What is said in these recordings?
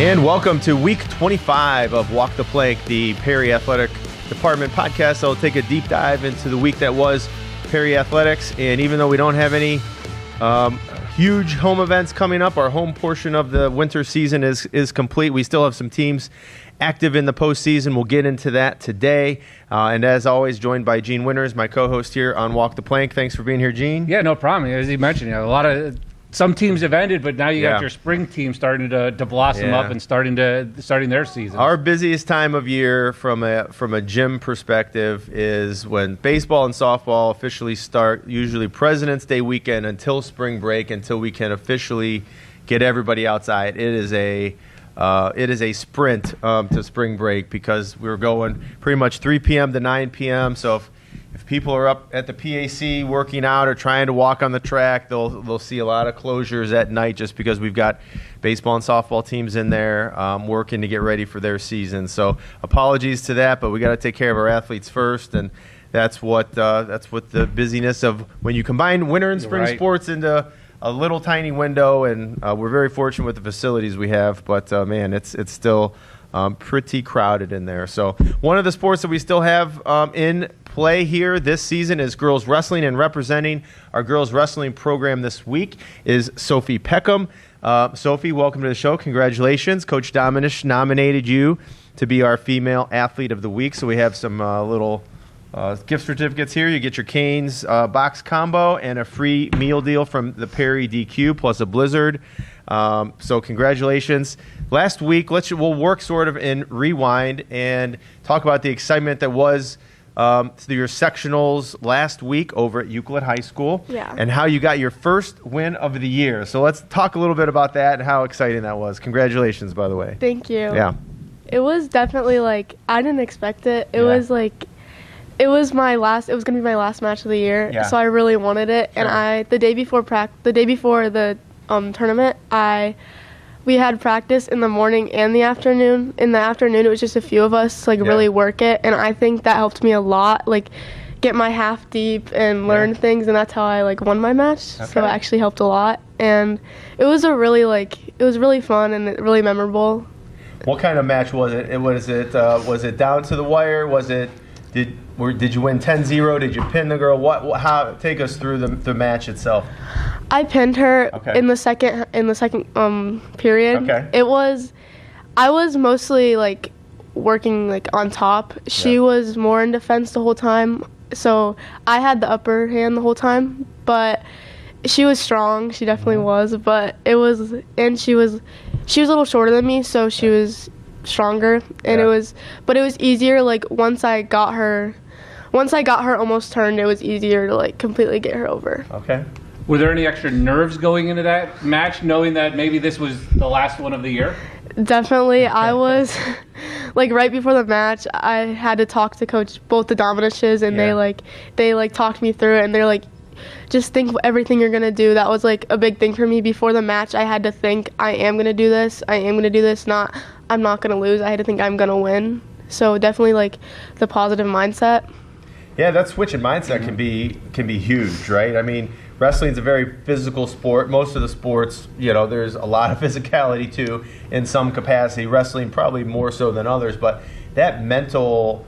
And welcome to week 25 of Walk the Plank, the Perry Athletic Department podcast. I'll take a deep dive into the week that was Perry Athletics. And even though we don't have any huge home events coming up, our home portion of the winter season is complete. We still have some teams active in the postseason. We'll get into that today. And as always, joined by Gene Winters, my co-host here on Walk the Plank. Thanks for being here, Gene. Yeah, no problem. As you mentioned, some teams have ended, but now you got your spring team starting to blossom up and starting their season. Our busiest time of year from a gym perspective is when baseball and softball officially start, usually President's Day weekend until spring break, until we can officially get everybody outside. It is a sprint to spring break because we're going pretty much 3 p.m. to 9 p.m. So if people are up at the PAC working out or trying to walk on the track, they'll see a lot of closures at night just because we've got baseball and softball teams in there working to get ready for their season. So apologies to that, but we got to take care of our athletes first, and that's what the busyness of when you combine winter and spring sports into a little tiny window, and we're very fortunate with the facilities we have, but man, it's still pretty crowded in there. So one of the sports that we still have in play here this season is girls wrestling, and representing our girls wrestling program this week is Sophie Peckham. Sophie, welcome to the show. Congratulations. Coach Dominish nominated you to be our female athlete of the week, so we have some little gift certificates here. You get your Canes box combo and a free meal deal from the Perry DQ plus a Blizzard. So congratulations. Last week, we'll work sort of in rewind and talk about the excitement that was your sectionals last week over at Euclid High School, and how you got your first win of the year. So let's talk a little bit about that and how exciting that was. Congratulations, by the way. Thank you. Yeah. It was definitely I didn't expect it. It was going to be my last match of the year, so I really wanted it. Sure. And the day before the tournament, we had practice in the morning and the afternoon. In the afternoon, it was just a few of us really work it, and I think that helped me a lot, get my half deep and learn things, and that's how I won my match. Okay. So it actually helped a lot, and it was it was really fun and really memorable. What kind of match was it? Was it down to the wire? Did you win 10-0? Did you pin the girl? How? Take us through the match itself. I pinned her in the second period. Okay. I was mostly working on top. She was more in defense the whole time, so I had the upper hand the whole time. But she was strong. She definitely was. But she was a little shorter than me, so she was stronger, and it was easier. Once I got her almost turned, it was easier to completely get her over. Okay. Were there any extra nerves going into that match, knowing that maybe this was the last one of the year? Definitely. I was right before the match, I had to talk to coach, both the Dominishes, and they talked me through it, and they're just think everything you're going to do. That was a big thing for me. Before the match, I had to think, I am going to do this, not I'm not going to lose. I had to think I'm going to win. So definitely the positive mindset. Yeah, that switch in mindset can be huge, right? I mean, wrestling's a very physical sport. Most of the sports, there's a lot of physicality too in some capacity. Wrestling probably more so than others, but that mental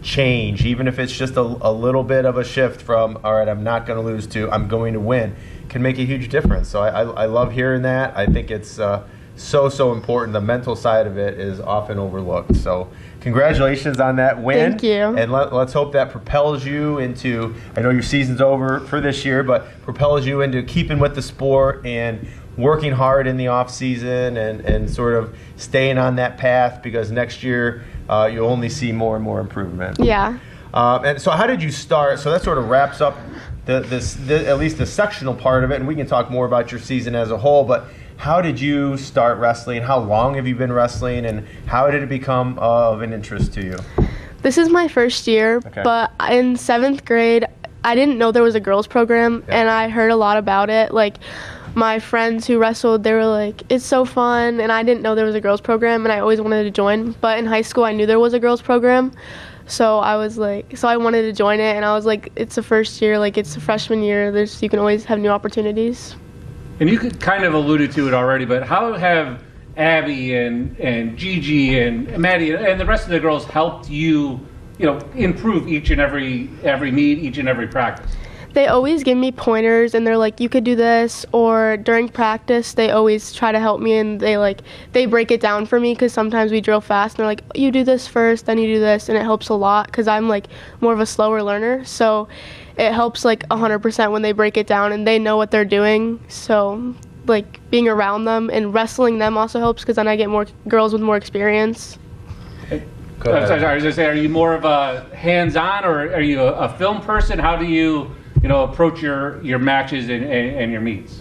change, even if it's just a little bit of a shift from, all right, I'm not going to lose, to I'm going to win, can make a huge difference. So I love hearing that. I think it's so important. The mental side of it is often overlooked. So congratulations on that win. Thank you. And let's hope that propels you into, I know your season's over for this year, but propels you into keeping with the sport and working hard in the off season and sort of staying on that path, because next year you'll only see more and more improvement. Yeah. And so how did you start? So that sort of wraps up at least the sectional part of it, and we can talk more about your season as a whole, but how did you start wrestling? How long have you been wrestling, and how did it become of an interest to you? This is my first year, but in 7th grade, I didn't know there was a girls program, and I heard a lot about it. My friends who wrestled, they were it's so fun, and I didn't know there was a girls program, and I always wanted to join. But in high school, I knew there was a girls program, so I wanted to join it, and I was it's the first year, it's the freshman year. You can always have new opportunities. And you could kind of alluded to it already, but how have Abby and Gigi and Maddie and the rest of the girls helped you, improve each and every meet, each and every practice? They always give me pointers, and they're like, you could do this, or during practice they always try to help me, and they break it down for me, because sometimes we drill fast and they're like, you do this first, then you do this, and it helps a lot because I'm like more of a slower learner, so it helps like 100% when they break it down and they know what they're doing. So like being around them and wrestling them also helps, because then I get more girls with more experience. I'm sorry, I was going to say, are you more of a hands-on, or are you a film person? How do you approach your matches and your meets?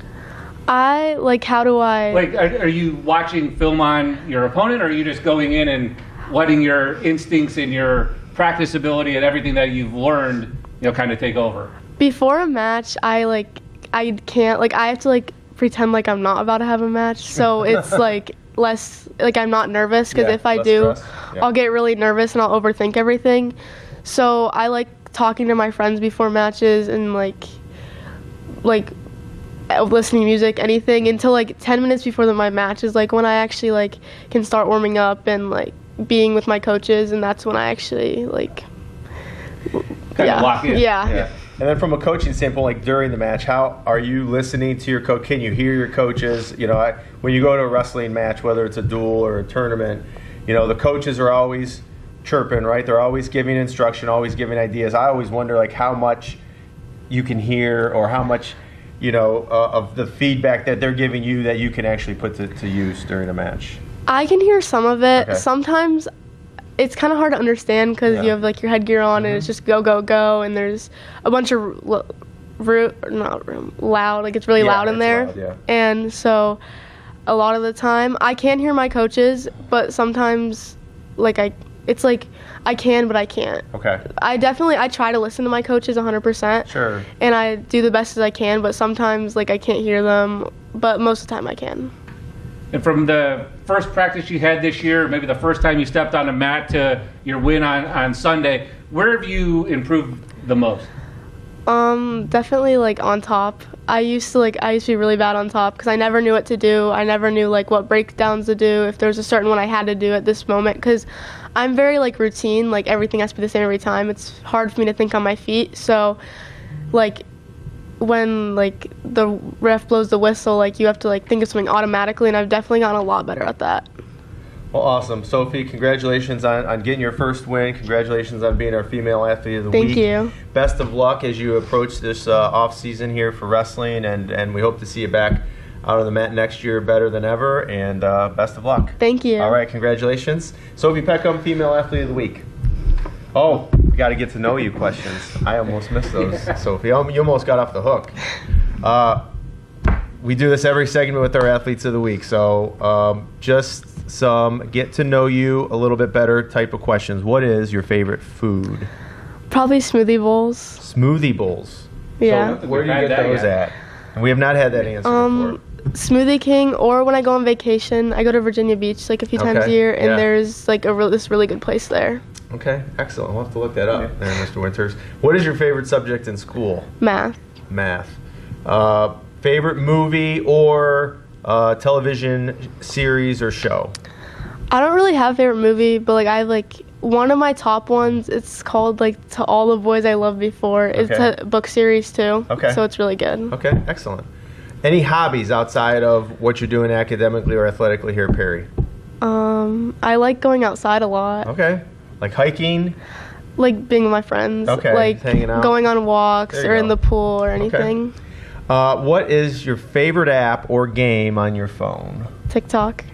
How do I... Like, are you watching film on your opponent, or are you just going in and letting your instincts and your practice ability and everything that you've learned, kind of take over? Before a match, I can't, I have to, pretend like I'm not about to have a match, so it's, less, I'm not nervous, because if I do, I'll get really nervous and I'll overthink everything. So I like talking to my friends before matches and listening to music, anything, until 10 minutes before my match is when I actually can start warming up and being with my coaches, and that's when I actually kind of lock in. Yeah. And then from a coaching standpoint, during the match, how are you listening to your coach? Can you hear your coaches? When you go to a wrestling match, whether it's a duel or a tournament, the coaches are always chirping, right? They're always giving instruction, always giving ideas. I always wonder how much you can hear, or how much of the feedback that they're giving you that you can actually put to use during a match. I can hear some of it. Okay. Sometimes it's kind of hard to understand, because you have your headgear on, and it's just go go go, and there's a bunch of loud, it's really loud in there. Loud, and so a lot of the time I can hear my coaches, but sometimes I can, but I can't. Okay. I try to listen to my coaches 100%. Sure. And I do the best as I can, but sometimes I can't hear them, but most of the time I can. And from the first practice you had this year, maybe the first time you stepped on a mat, to your win on Sunday, where have you improved the most? Definitely on top. I used to be really bad on top, because I never knew what to do. I never knew what breakdowns to do, if there was a certain one I had to do at this moment, because I'm very routine, everything has to be the same every time. It's hard for me to think on my feet, so when the ref blows the whistle, you have to think of something automatically, and I've definitely gotten a lot better at that. Well, awesome. Sophie, congratulations on getting your first win. Congratulations on being our Female Athlete of the Week. Thank you. Best of luck as you approach this off season here for wrestling, and we hope to see you back out on the mat next year better than ever, and best of luck. Thank you. All right, congratulations. Sophie Peckham, Female Athlete of the Week. Oh, we got to get to know you questions. I almost missed those, Sophie. You almost got off the hook. We do this every segment with our Athletes of the Week, so just some get to know you a little bit better type of questions. What is your favorite food? Probably smoothie bowls. Smoothie bowls. Yeah. So where do you get those at? And we have not had that answer before. Smoothie King, or when I go on vacation, I go to Virginia Beach a few times a year, and there's this really good place there. Okay, excellent. We'll have to look that up there, Mr. Winters. What is your favorite subject in school? Math. Favorite movie or television series or show? I don't really have a favorite movie, but I have one of my top ones. It's called To All the Boys I Loved Before. It's a book series too. Okay. So it's really good. Okay, excellent. Any hobbies outside of what you're doing academically or athletically here at Perry? I like going outside a lot. Okay. Like hiking? Being with my friends. Okay. Hanging out. Going on walks or in the pool or anything. Okay. What is your favorite app or game on your phone? TikTok.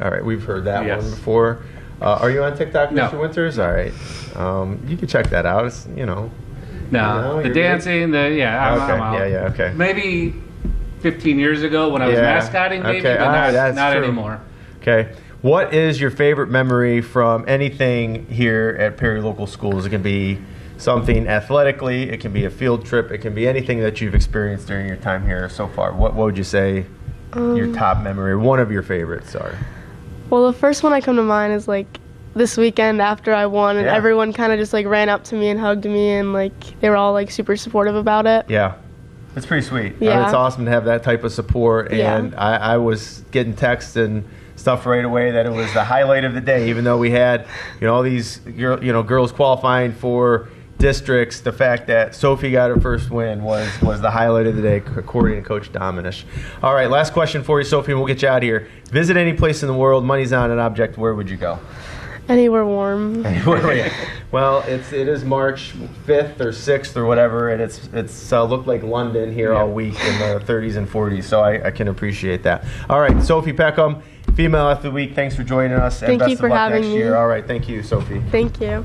All right, we've heard that one before. Are you on TikTok, No. Mr. Winters? All right. You can check that out. It's, No, you're the dancing, I'm out. Okay. Maybe 15 years ago when I was mascotting, maybe, but not anymore. Okay. What is your favorite memory from anything here at Perry Local Schools? It can be something athletically, it can be a field trip, it can be anything that you've experienced during your time here so far. What would you say your top memory, one of your favorites are? Well, the first one I come to mind is this weekend after I won, and everyone kind of just ran up to me and hugged me, and they were all super supportive about it. Yeah. It's pretty sweet. Yeah. It's awesome to have that type of support. And Yeah. I was getting texts and stuff right away that it was the highlight of the day, even though we had, all these, girls qualifying for districts. The fact that Sophie got her first win was the highlight of the day, according to Coach Dominish. All right, last question for you, Sophie, and we'll get you out of here. Visit any place in the world, money's on an object, where would you go? Anywhere warm. Well, it is March 5th or 6th or whatever, and it's looked like London here all week in the 30s and 40s, so I can appreciate that. All right, Sophie Peckham, Female Athlete of the Week, thanks for joining us. Thank you for having me. Next year. All right, thank you, Sophie. Thank you.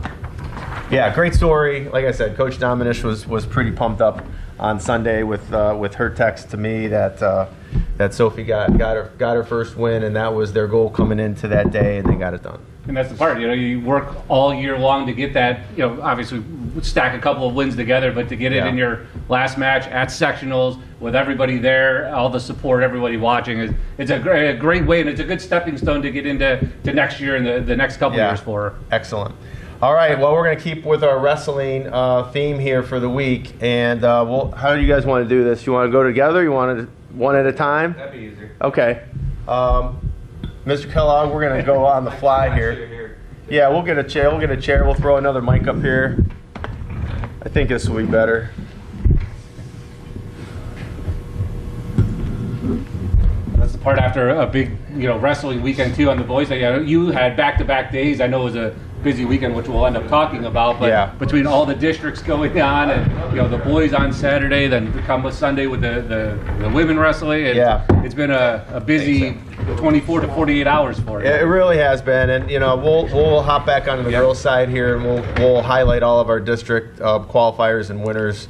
Yeah, great story. Like I said, Coach Dominish was pretty pumped up on Sunday with her text to me that Sophie got her first win, and that was their goal coming into that day, and they got it done. And that's the part, you work all year long to get that, obviously stack a couple of wins together, but to get it in your last match at sectionals with everybody there, all the support, everybody watching, it's a great way, and it's a good stepping stone to get into next year and the next couple years for her. Excellent. All right, well, we're going to keep with our wrestling theme here for the week, and how do you guys want to do this? You want to go together? You want to one at a time? That'd be easier. Okay. Mr. Kellogg, we're going to go on the fly here. Yeah, we'll get a chair. We'll throw another mic up here. I think this will be better. That's the part after a big, wrestling weekend too on the boys. You had back-to-back days. I know it was a busy weekend, which we'll end up talking about. But between all the districts going on, and the boys on Saturday, then come with Sunday with the women wrestling, and it's been a busy 24 to 48 hours for you. It really has been, and we'll hop back onto the girls' side here, and we'll highlight all of our district qualifiers and winners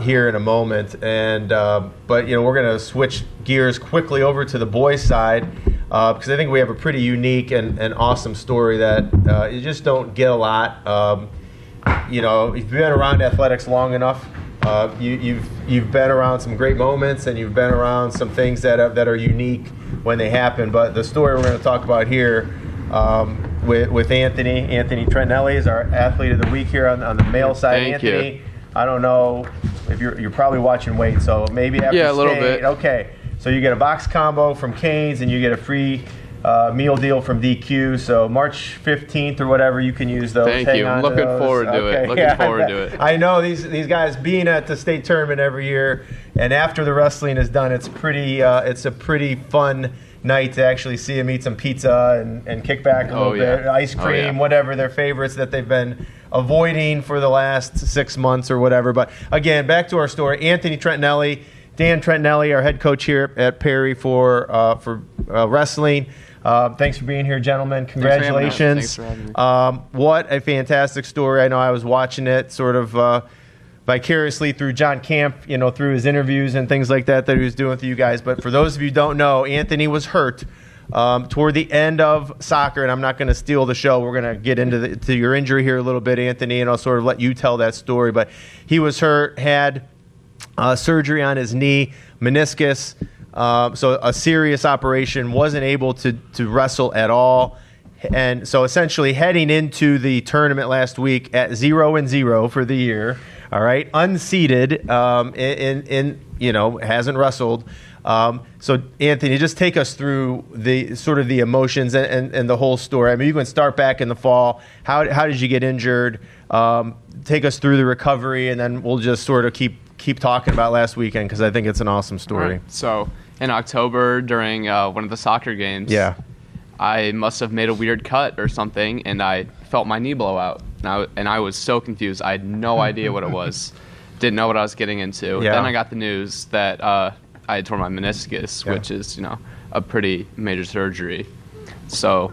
here in a moment. And but we're going to switch gears quickly over to the boys' side. Because I think we have a pretty unique and awesome story that you just don't get a lot. If you've been around athletics long enough, you've been around some great moments, and you've been around some things that are unique when they happen. But the story we're going to talk about here with Anthony Trentinelli is our Athlete of the Week here on the male side. Thank Anthony, you. I don't know if you're probably watching weight, so maybe after a little bit. Okay. So you get a box combo from Canes, and you get a free meal deal from DQ. So March 15th or whatever, you can use those. Thank you. Looking forward to it. Looking forward to it. I know these guys being at the state tournament every year, and after the wrestling is done, it's a pretty fun night to actually see them eat some pizza and kick back a little bit, ice cream, whatever their favorites that they've been avoiding for the last 6 months or whatever. But again, back to our story. Anthony Trentinelli. Dan Trentinelli, our head coach here at Perry for wrestling. Thanks for being here, gentlemen. Congratulations. Thanks for having me. What a fantastic story. I know I was watching it sort of vicariously through John Camp, through his interviews and things like that he was doing with you guys. But for those of you who don't know, Anthony was hurt toward the end of soccer, and I'm not going to steal the show. We're going to get into your injury here a little bit, Anthony, and I'll sort of let you tell that story. But he was hurt, had surgery on his knee, meniscus, so a serious operation, wasn't able to wrestle at all. And so essentially heading into the tournament last week at 0-0 for the year, all right, unseeded, hasn't wrestled. So Anthony, just take us through the sort of the emotions and the whole story. I mean, you can start back in the fall. How did you get injured? Take us through the recovery, and then we'll just sort of keep talking about last weekend, because I think it's an awesome story. Right. So in October, during one of the soccer games, I must have made a weird cut or something, and I felt my knee blow out. And I was so confused. I had no idea what it was. Didn't know what I was getting into. Yeah. Then I got the news that I had torn my meniscus, which is, a pretty major surgery. So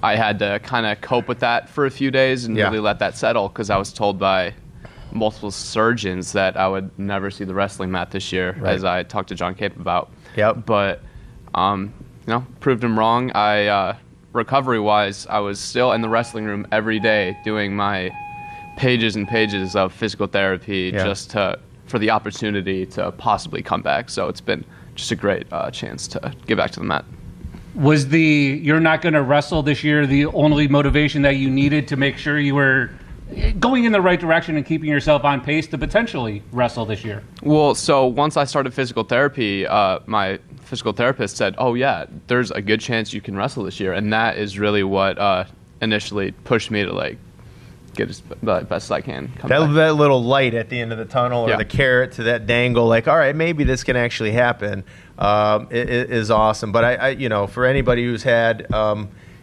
I had to kind of cope with that for a few days and really let that settle, because I was told by multiple surgeons that I would never see the wrestling mat this year, as I talked to John Cape about. But, proved him wrong. Recovery-wise, I was still in the wrestling room every day doing my pages and pages of physical therapy for the opportunity to possibly come back. So it's been just a great chance to get back to the mat. Was you're not going to wrestle this year the only motivation that you needed to make sure you were going in the right direction and keeping yourself on pace to potentially wrestle this year? Well, so once I started physical therapy, my physical therapist said, "Oh yeah, there's a good chance you can wrestle this year," and that is really what initially pushed me to like get as best as I can. That little light at the end of the tunnel, or Yeah. the carrot to that dangle, like, all right, maybe this can actually happen, is awesome. But I, for anybody who's had,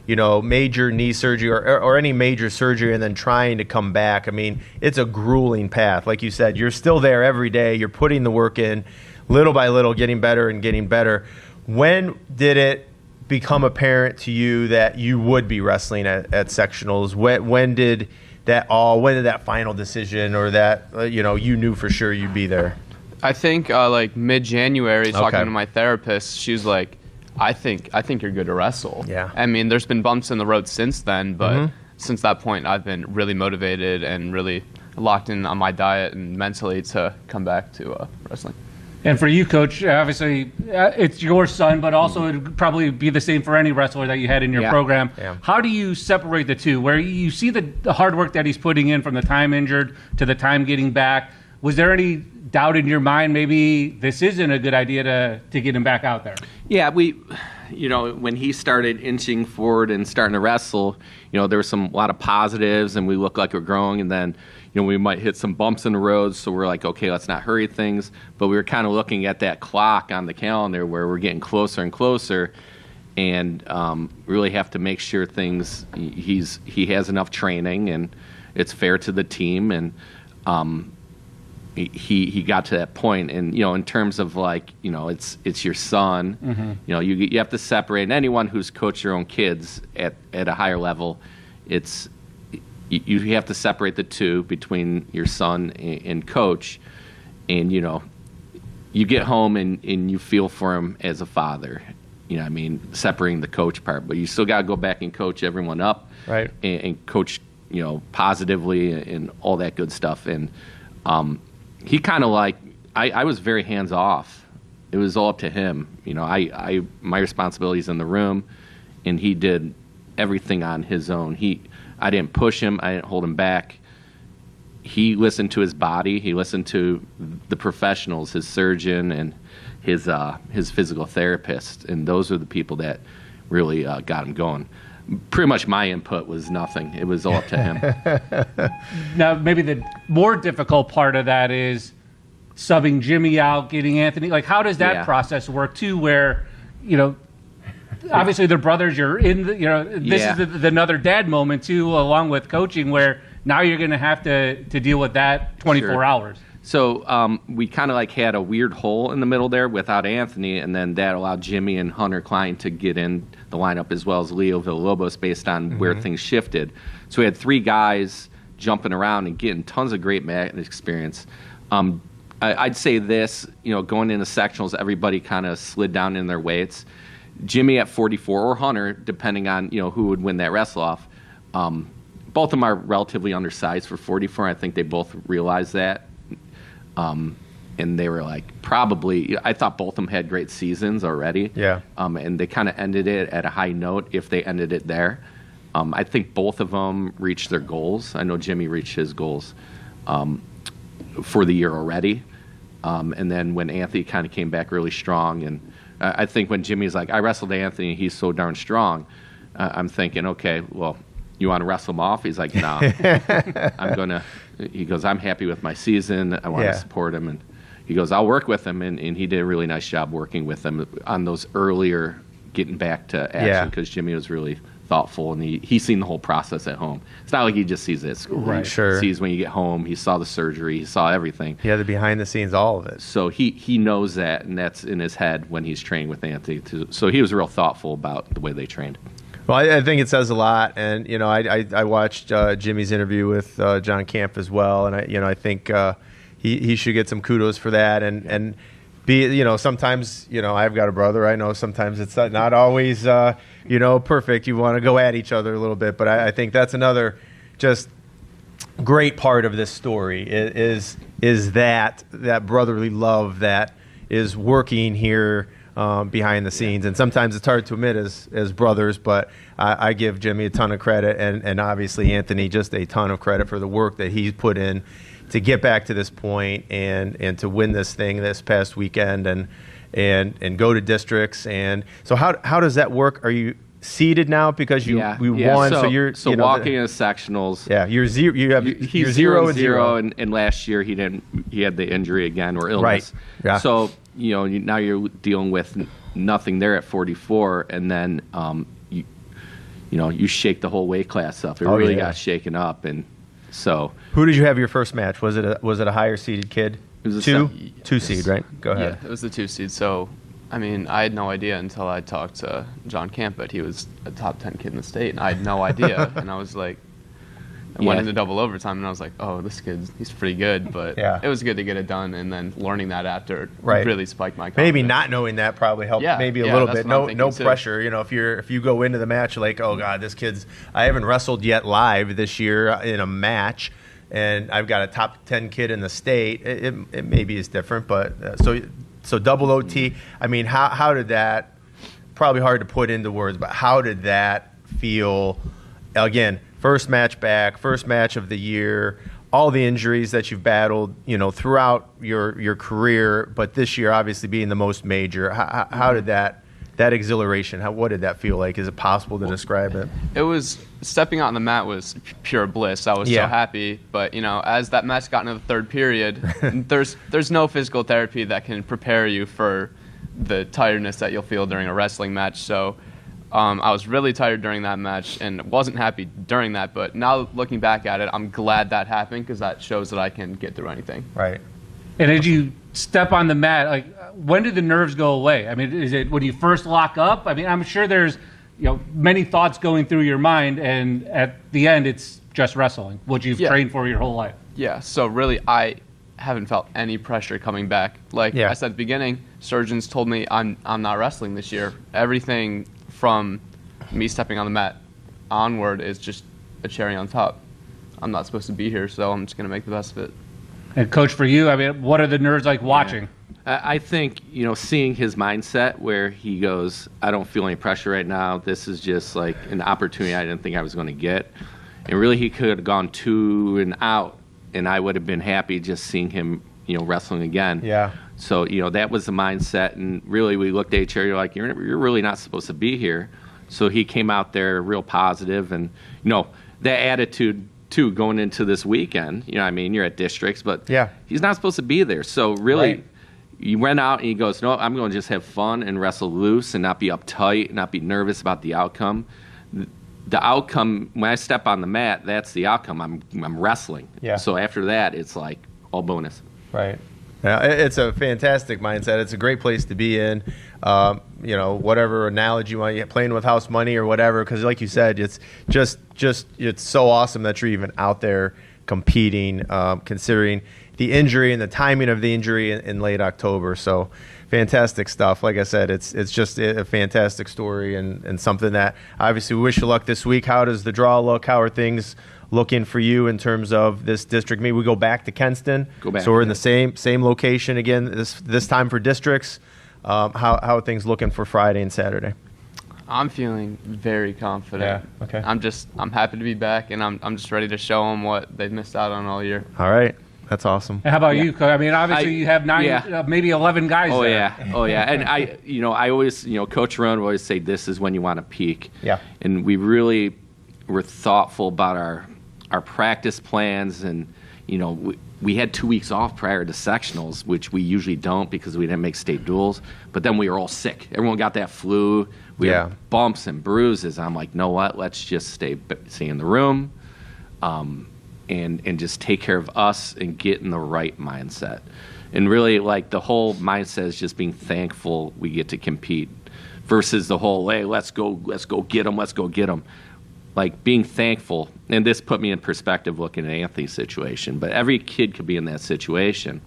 major knee surgery or any major surgery and then trying to come back, I mean, it's a grueling path. Like you said, you're still there every day. You're putting the work in, little by little, getting better and getting better. When did it become apparent to you that you would be wrestling at sectionals? When did that final decision, or that you knew for sure you'd be there? I think like mid-January, talking to my therapist, she was like, I think you're good to wrestle. Yeah. I mean, there's been bumps in the road since then, but since that point, I've been really motivated and really locked in on my diet and mentally to come back to wrestling. And for you, Coach, obviously it's your son, but also it would probably be the same for any wrestler that you had in your program. Yeah. How do you separate the two, where you see the hard work that he's putting in from the time injured to the time getting back? Was there any doubt in your mind maybe this isn't a good idea to get him back out there? Yeah, when he started inching forward and starting to wrestle, there were a lot of positives, and we looked like we're growing, and then we might hit some bumps in the road, so we're like, okay, let's not hurry things. But we were kind of looking at that clock on the calendar where we're getting closer and closer, and really have to make sure he has enough training and it's fair to the team, and he got to that point. And in terms of like, it's your son. You have to separate. And anyone who's coached your own kids at a higher level, you have to separate the two between your son and coach. And you get home and you feel for him as a father. Separating the coach part, but you still got to go back and coach everyone up, right? And coach positively and all that good stuff. And he kind of like, I was very hands off. It was all up to him. My responsibilities in the room, and he did everything on his own. I didn't push him. I didn't hold him back. He listened to his body. He listened to the professionals, his surgeon and his physical therapist, and those are the people that really got him going. Pretty much my input was nothing. It was all up to him. Now, maybe the more difficult part of that is subbing Jimmy out, getting Anthony. Like, how does that process work too? Where, obviously they're brothers. You're in this is another dad moment too, along with coaching, where now you're going to have to deal with that 24 hours. So we kind of like had a weird hole in the middle there without Anthony, and then that allowed Jimmy and Hunter Klein to get in the lineup, as well as Leo Villalobos, based on where things shifted. So we had three guys jumping around and getting tons of great mat experience. I'd say this, going into sectionals, everybody kind of slid down in their weights. Jimmy at 44, or Hunter, depending on who would win that wrestle off. Both of them are relatively undersized for 44. I think they both realized that. And they were like, probably, I thought both of them had great seasons already. Yeah. And they kind of ended it at a high note if they ended it there. I think both of them reached their goals. I know Jimmy reached his goals for the year already. And then when Anthony kind of came back really strong, and I think when Jimmy's like, I wrestled Anthony, he's so darn strong, I'm thinking, okay, well, you want to wrestle him off? He's like, no. He goes, I'm happy with my season. I want to support him. And he goes, I'll work with him. And he did a really nice job working with him on those earlier getting back to action, because Jimmy was really thoughtful, and he's seen the whole process at home. It's not like he just sees it at school. Right. He sees when you get home. He saw the surgery. He saw everything. Yeah, the behind the scenes, all of it. So he knows that, and that's in his head when he's training with Anthony. So he was real thoughtful about the way they trained. Well, I think it says a lot, and I watched Jimmy's interview with John Camp as well, and I think he should get some kudos for that, and be sometimes I've got a brother. I know sometimes it's not always perfect. You want to go at each other a little bit, but I think that's another just great part of this story is that brotherly love that is working here behind the scenes. And sometimes it's hard to admit as brothers, but I give Jimmy a ton of credit, and obviously Anthony just a ton of credit for the work that he's put in to get back to this point and to win this thing this past weekend and go to districts. And so how does that work? Are you seeded now because we won? So you're walking in the sectionals. Yeah, you're zero. He's you're 0-0, and last year he had the injury again or illness. Right. Yeah. So now you're dealing with nothing there at 44, and then you shake the whole weight class up. It really got shaken up, and so. Who did you have your first match? Was it a higher seeded kid? It was two seed, right? Go ahead. Yeah, it was the 2 seed. So, I mean, I had no idea until I talked to John Campbell. He was a top 10 kid in the state, and I had no idea. And I was like, I went into double overtime, and I was like, oh, this kid's he's pretty good. But it was good to get it done, and then learning that after really spiked my confidence. Maybe not knowing that probably helped maybe a little bit. No pressure. If you go into the match like, oh God, this kid's I haven't wrestled yet live this year in a match, and I've got a top 10 kid in the state. It maybe is different, but so double OT. I mean, how did that? Probably hard to put into words, but how did that feel? Again, first match back, first match of the year, all the injuries that you've battled, throughout your career, but this year obviously being the most major. How did that exhilaration? What did that feel like? Is it possible to describe it? It was stepping out on the mat was pure bliss. I was so happy, but as that match got into the third period, there's no physical therapy that can prepare you for the tiredness that you'll feel during a wrestling match. So. I was really tired during that match and wasn't happy during that, but now looking back at it, I'm glad that happened because that shows that I can get through anything. Right. And as you step on the mat, when did the nerves go away? I mean, is it when you first lock up? I mean, I'm sure there's many thoughts going through your mind, and at the end, it's just wrestling, what you've trained for your whole life. Yeah, so really, I haven't felt any pressure coming back. I said at the beginning, surgeons told me I'm not wrestling this year. Everything from me stepping on the mat onward is just a cherry on top. I'm not supposed to be here, so I'm just going to make the best of it. And Coach, for you, I mean, what are the nerves like watching? I think, seeing his mindset where he goes, I don't feel any pressure right now. This is just like an opportunity I didn't think I was going to get. And really, he could have gone 2 and out, and I would have been happy just seeing him, wrestling again. Yeah. So, that was the mindset. And really, we looked at each other like, you're really not supposed to be here. So he came out there real positive. And, that attitude, too, going into this weekend, you're at districts, but he's not supposed to be there. So really, he went out and he goes, no, I'm going to just have fun and wrestle loose and not be uptight, not be nervous about the outcome. The outcome, when I step on the mat, that's the outcome. I'm wrestling. Yeah. So after that, it's like all bonus. Right. Yeah, it's a fantastic mindset. It's a great place to be in. Whatever analogy you want, playing with house money or whatever, because like you said, it's just it's so awesome that you're even out there competing, considering the injury and the timing of the injury in late October. So fantastic stuff. Like I said, it's just a fantastic story and something that obviously we wish you luck this week. How does the draw look? How are things looking for you in terms of this district? Maybe we go back to Kenston. So we're in the same location again this time for districts. How are things looking for Friday and Saturday? I'm feeling very confident. Yeah. Okay. I'm happy to be back, and I'm just ready to show them what they've missed out on all year. All right. That's awesome. And how about you? I mean, obviously you have 9, maybe 11 guys there. Oh yeah. And I always, Coach Rowan would always say this is when you want to peak. Yeah. And we really were thoughtful about our practice plans, and we had 2 weeks off prior to sectionals, which we usually don't because we didn't make state duels. But then we were all sick. Everyone got that flu. We had bumps and bruises. I'm like, know what? Let's just stay in the room, and just take care of us and get in the right mindset. And really, the whole mindset is just being thankful we get to compete, versus the whole, hey, let's go get them. Like being thankful, and this put me in perspective looking at Anthony's situation, but every kid could be in that situation.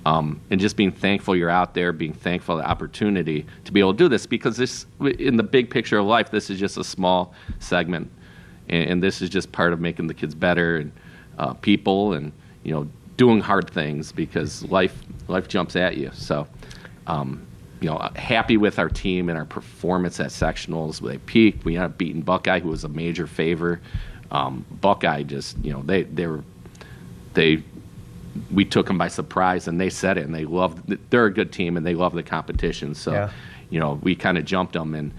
And just being thankful you're out there, being thankful for the opportunity to be able to do this, because this, in the big picture of life, this is just a small segment, and this is just part of making the kids better and people, and doing hard things, because life jumps at you. So happy with our team and our performance at sectionals. They peaked. We ended up beating Buckeye, who was a major favor. Buckeye just, we took them by surprise, and they said it, and they're a good team, and they love the competition. So, we kind of jumped them, and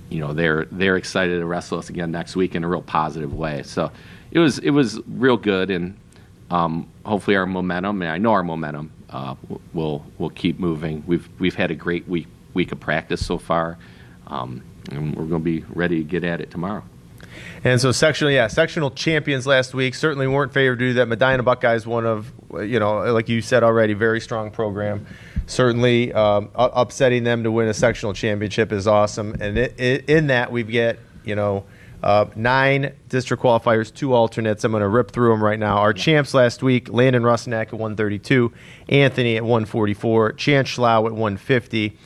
they're excited to wrestle us again next week in a real positive way. So it was real good, and hopefully our momentum, and I know our momentum, will keep moving. We've had a great week of practice so far, and we're going to be ready to get at it tomorrow. And so sectional champions last week certainly weren't favored to do that. Medina Buckeyes, one of, like you said already, very strong program. Certainly upsetting them to win a sectional championship is awesome. And in that we get, 9 district qualifiers, 2 alternates. I'm going to rip through them right now. Our champs last week, Landon Rusnak at 132, Anthony at 144, Chance Schlau at 150.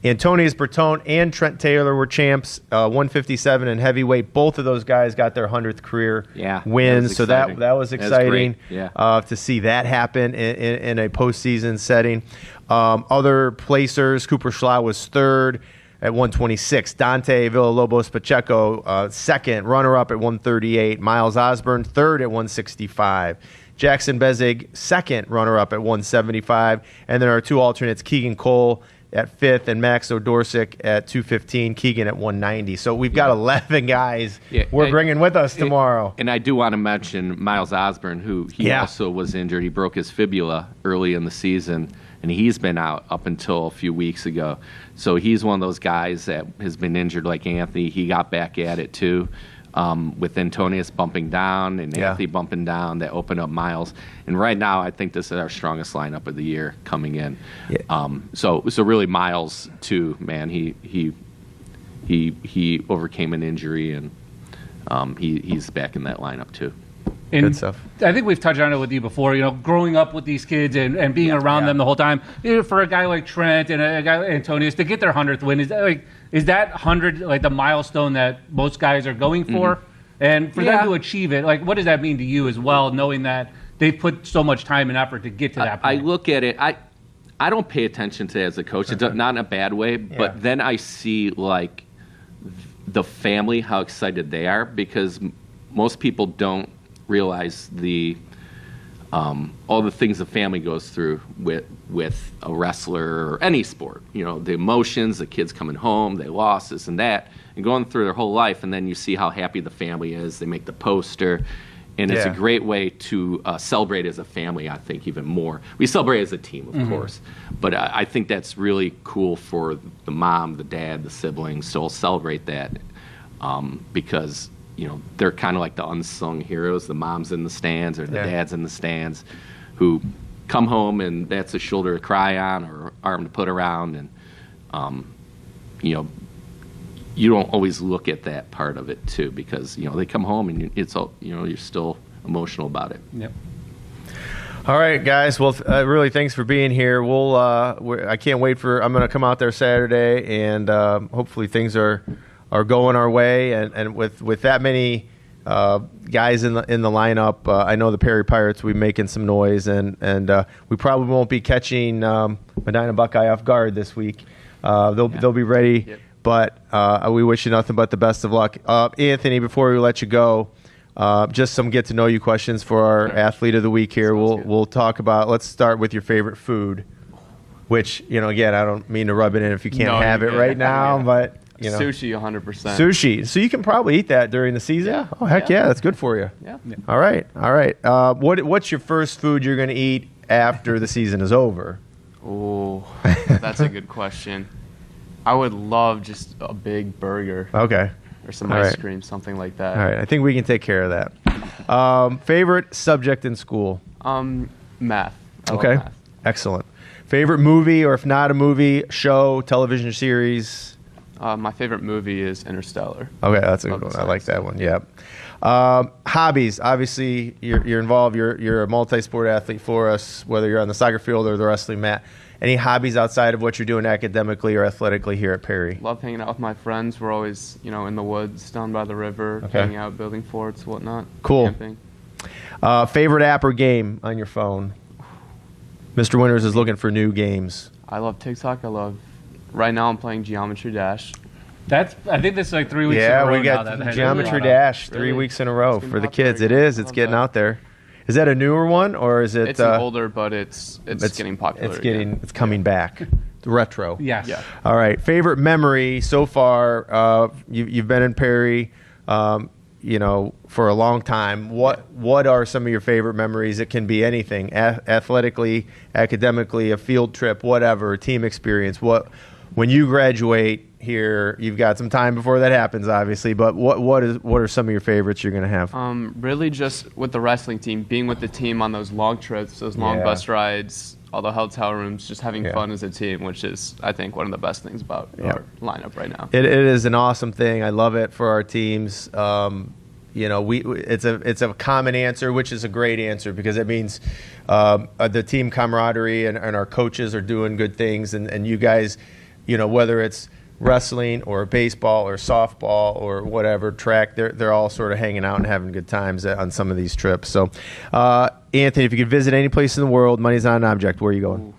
Antonius Bertone and Trent Taylor were champs, 157 and heavyweight. Both of those guys got their 100th career wins, so that was exciting to see that happen in a postseason setting. Other placers, Cooper Schlau was third at 126. Dante Villalobos Pacheco, second, runner-up at 138. Miles Osborne, third at 165. Jackson Bezig, second, runner-up at 175. And then our 2 alternates, Keegan Cole at 5th and Max Odorsic at 215, Keegan at 190. So we've got 11 guys we're bringing with us tomorrow. And I do want to mention Miles Osborne, who he also was injured. He broke his fibula early in the season, and he's been out up until a few weeks ago. So he's one of those guys that has been injured like Anthony. He got back at it too. With Antonius bumping down and Anthony bumping down, that opened up Miles. And right now, I think this is our strongest lineup of the year coming in. So really Miles too, man. He overcame an injury, and he's back in that lineup too. And good stuff. I think we've touched on it with you before, growing up with these kids and being around them the whole time. For a guy like Trent and a guy like Antonius to get their 100th win, is that 100 like the milestone that most guys are going for? Mm-hmm. And for them to achieve it, what does that mean to you as well, knowing that they've put so much time and effort to get to that point? I look at it, I don't pay attention to it as a coach, not in a bad way, but then I see the family, how excited they are, because most people don't realize all the things the family goes through with a wrestler or any sport. The emotions, the kids coming home, they lost this and that, and going through their whole life, and then you see how happy the family is. They make the poster, and it's a great way to celebrate as a family, I think, even more. We celebrate as a team, of course, but I think that's really cool for the mom, the dad, the siblings to all celebrate that, because they're kind of like the unsung heroes, the moms in the stands or the dads in the stands who come home and that's a shoulder to cry on or arm to put around. And, you don't always look at that part of it too, because, they come home and it's all, you're still emotional about it. Yep. All right, guys. Well, really, thanks for being here. I can't wait I'm going to come out there Saturday, and hopefully things are going our way, and with that many guys in the lineup, I know the Perry Pirates will be making some noise, and we probably won't be catching Medina Buckeye off guard this week. They'll be ready, but we wish you nothing but the best of luck. Anthony, before we let you go, just some get to know you questions for our athlete of the week here. We'll talk about. Let's start with your favorite food, which again, I don't mean to rub it in if you can't have it right now, but. Sushi, 100%. Sushi. So you can probably eat that during the season? Yeah. Oh, heck yeah. That's good for you. Yeah. All right. What's your first food you're going to eat after the season is over? Oh, that's a good question. I would love just a big burger. Okay. Or some ice cream, something like that. All right. I think we can take care of that. Favorite subject in school? Math. I okay. love math. Excellent. Favorite movie, or if not a movie, show, television series? My favorite movie is Interstellar. Okay, that's a good one. I like that one. Yeah. Hobbies. Obviously, you're involved. You're a multi-sport athlete for us, whether you're on the soccer field or the wrestling mat. Any hobbies outside of what you're doing academically or athletically here at Perry? Love hanging out with my friends. We're always, in the woods, down by the river, hanging out, building forts, whatnot. Cool. Camping. Favorite app or game on your phone? Mr. Winters is looking for new games. I love TikTok. Right now I'm playing Geometry Dash. I think this is like 3 weeks in a row. Yeah, we got Geometry Dash 3 weeks in a row for the kids. It is. It's getting out there. Is that a newer one, or is it? It's an older, but it's getting popular. It's coming back. Retro. Yes. Yeah. All right. Favorite memory so far? You've been in Perry, for a long time. What are some of your favorite memories? It can be anything, athletically, academically, a field trip, whatever, team experience. When you graduate here, you've got some time before that happens, obviously. But what are some of your favorites you're going to have? Really, just with the wrestling team, being with the team on those long trips, those long bus rides, all the hotel rooms, just having fun as a team, which is, I think, one of the best things about our lineup right now. It is an awesome thing. I love it for our teams. It's a common answer, which is a great answer because it means the team camaraderie and our coaches are doing good things, and you guys, whether it's wrestling or baseball or softball or whatever track, they're all sort of hanging out and having good times on some of these trips. So, Anthony, if you could visit any place in the world, money's not an object. Where are you going?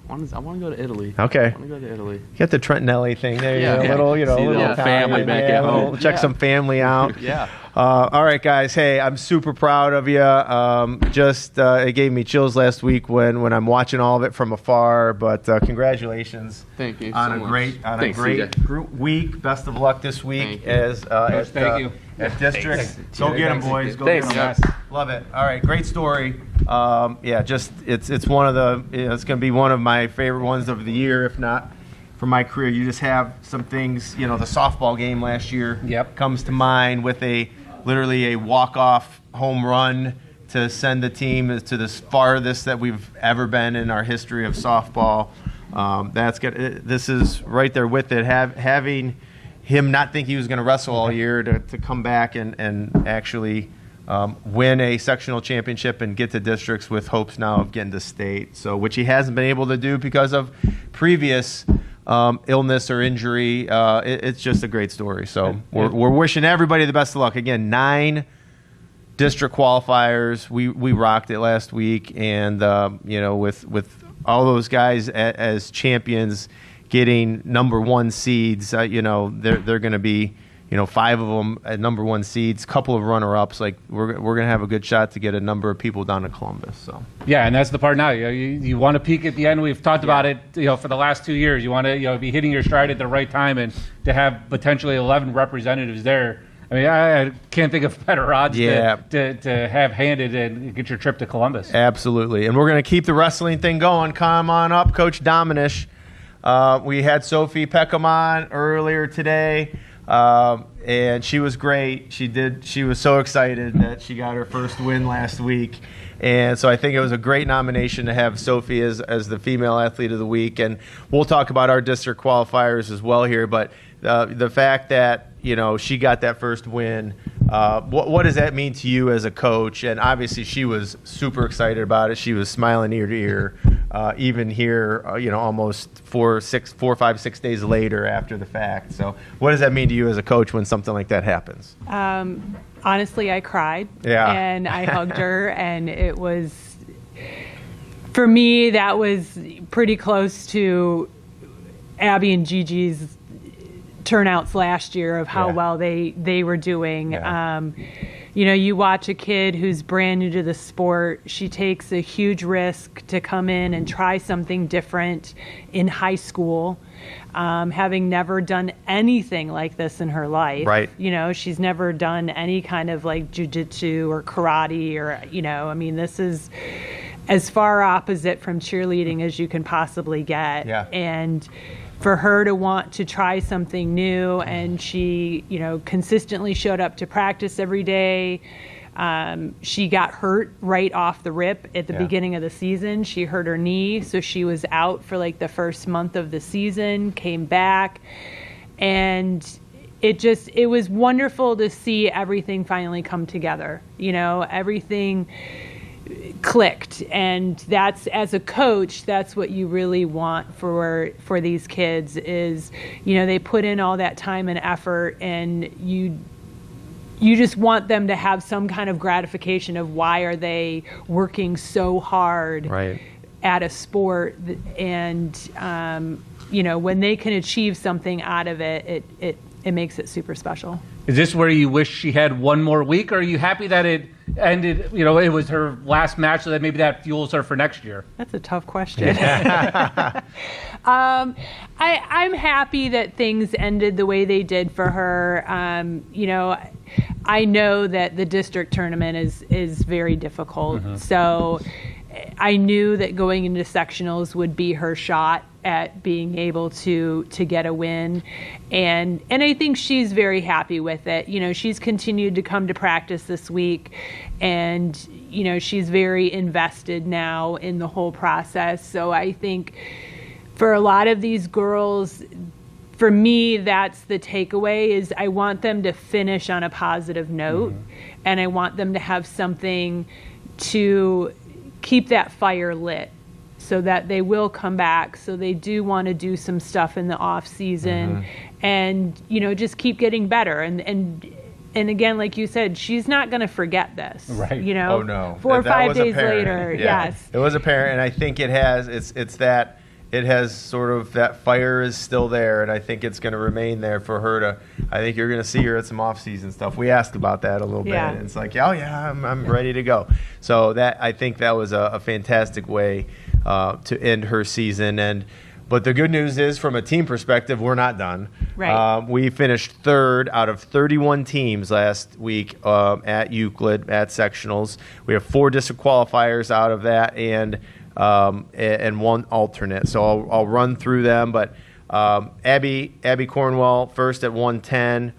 I want to go to Italy. Okay. I want to go to Italy. You got the Trentinelli thing there. Yeah. A little family back at home. Check some family out. Yeah. All right, guys. Hey, I'm super proud of you. It gave me chills last week when I'm watching all of it from afar. But congratulations. Thank you on so a much. great Thanks, group week. Best of luck this week Thank you. at district. Thanks. Go get them, boys. Go Thanks. get them. Yes. Love it. All right, great story. It's one of the. It's going to be one of my favorite ones of the year, if not for my career. You just have some things. The softball game last year comes to mind with literally a walk-off home run to send the team to the farthest that we've ever been in our history of softball. That's good. This is right there with it. Having him not think he was going to wrestle all year to come back and actually win a sectional championship and get to districts with hopes now of getting to state. So, which he hasn't been able to do because of previous illness or injury. It's just a great story. So we're wishing everybody the best of luck. Again, 9 district qualifiers. We rocked it last week, and with all those guys as champions getting number 1 seeds, they're going to be 5 of them at number 1 seeds, couple of runner-ups. Like we're going to have a good shot to get a number of people down to Columbus. So yeah, and that's the part now. You want to peak at the end. We've talked about it. For the last 2 years, you want to be hitting your stride at the right time, and to have potentially 11 representatives there. I mean, I can't think of better odds to have handed and get your trip to Columbus. Absolutely, and we're going to keep the wrestling thing going. Come on up, Coach Dominish. We had Sophie Peckham on earlier today. And she was great. She was so excited that she got her first win last week. And so I think it was a great nomination to have Sophie as the female athlete of the week. And we'll talk about our district qualifiers as well here. But the fact that, she got that first win, what does that mean to you as a coach? And obviously she was super excited about it. She was smiling ear to ear, even here, almost 4, 5, 6 days later after the fact. So what does that mean to you as a coach when something like that happens? Honestly, I cried. Yeah. And I hugged her, and it was, for me, that was pretty close to Abby and Gigi's turnouts last year of how well they were doing. Yeah. You watch a kid who's brand new to the sport. She takes a huge risk to come in and try something different in high school, having never done anything like this in her life. Right. She's never done any kind of like jiu-jitsu or karate or, this is as far opposite from cheerleading as you can possibly get. Yeah. And for her to want to try something new, and she, consistently showed up to practice every day. She got hurt right off the rip at the beginning of the season. She hurt her knee, so she was out for like the first month of the season, came back, and it was wonderful to see everything finally come together. Everything clicked, and that's, as a coach, that's what you really want for these kids is, they put in all that time and effort, and you just want them to have some kind of gratification of why are they working so hard Right. at a sport, and when they can achieve something out of it, it makes it super special. Is this where you wish she had one more week, or are you happy that it ended, it was her last match, so that maybe that fuels her for next year? That's a tough question. I'm happy that things ended the way they did for her. I know that the district tournament is very difficult. Mm-hmm. So I knew that going into sectionals would be her shot at being able to get a win, and I think she's very happy with it. She's continued to come to practice this week, and she's very invested now in the whole process. So I think for a lot of these girls, for me, that's the takeaway, is I want them to finish on a positive note, and I want them to have something to keep that fire lit, so that they will come back. So they do want to do some stuff in the off season, and just keep getting better. And again, like you said, she's not going to forget this. Right. Oh no. 4 or 5 days later. Yeah. Yes. It was apparent, and I think it has. It's that it has sort of, that fire is still there, and I think it's going to remain there for her to. I think you're going to see her at some off-season stuff. We asked about that a little bit. And it's like, oh yeah, I'm ready to go. So I think that was a fantastic way to end her season. But the good news is, from a team perspective, we're not done. Right. We finished third out of 31 teams last week at Euclid at sectionals. We have 4 district qualifiers out of that, and 1 alternate. So I'll run through them. But Abby Cornwell first at 110.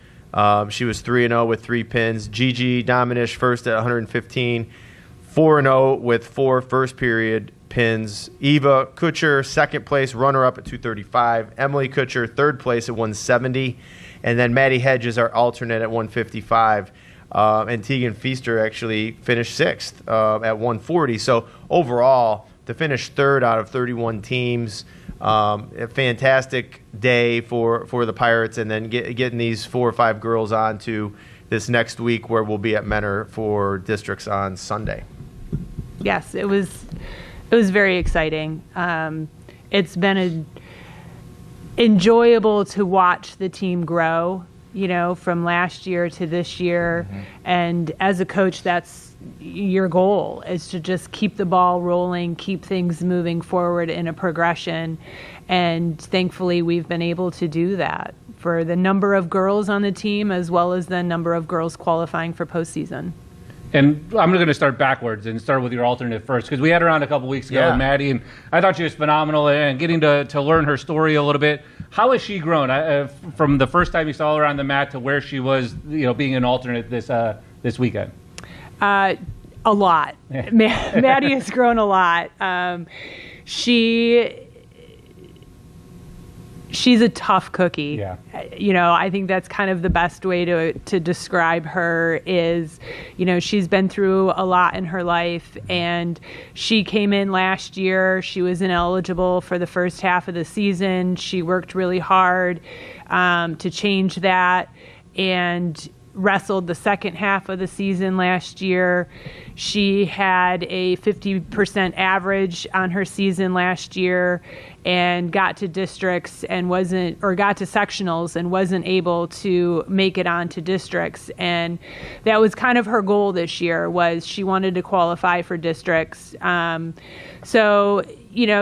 She was 3-0 with 3 pins. Gigi Dominish first at 115. 4-0 with 4 first period pins. Eva Kutcher, second place, runner-up at 235. Emily Kutcher, third place at 170. And then Maddie Hedges, our alternate, at 155. And Tegan Feaster actually finished sixth at 140. So overall, to finish third out of 31 teams, a fantastic day for the Pirates. And then getting these 4 or 5 girls on to this next week, where we'll be at Mentor for districts on Sunday. Yes, it was very exciting. It's been enjoyable to watch the team grow, from last year to this year. Mm-hmm. And as a coach, that's your goal, is to just keep the ball rolling, keep things moving forward in a progression. And thankfully, we've been able to do that for the number of girls on the team, as well as the number of girls qualifying for postseason. And I'm going to start backwards and start with your alternate first, because we had her on a couple weeks ago with Maddie, and I thought she was phenomenal, and getting to learn her story a little bit. How has she grown from the first time you saw her on the mat to where she was, being an alternate this weekend? A lot. Maddie has grown a lot. She's a tough cookie. Yeah. I think that's kind of the best way to describe her is, she's been through a lot in her life, and she came in last year. She was ineligible for the first half of the season. She worked really hard to change that, and wrestled the second half of the season last year. She had a 50% average on her season last year, and got to districts and got to sectionals and wasn't able to make it on to districts. And that was kind of her goal this year, was she wanted to qualify for districts. So,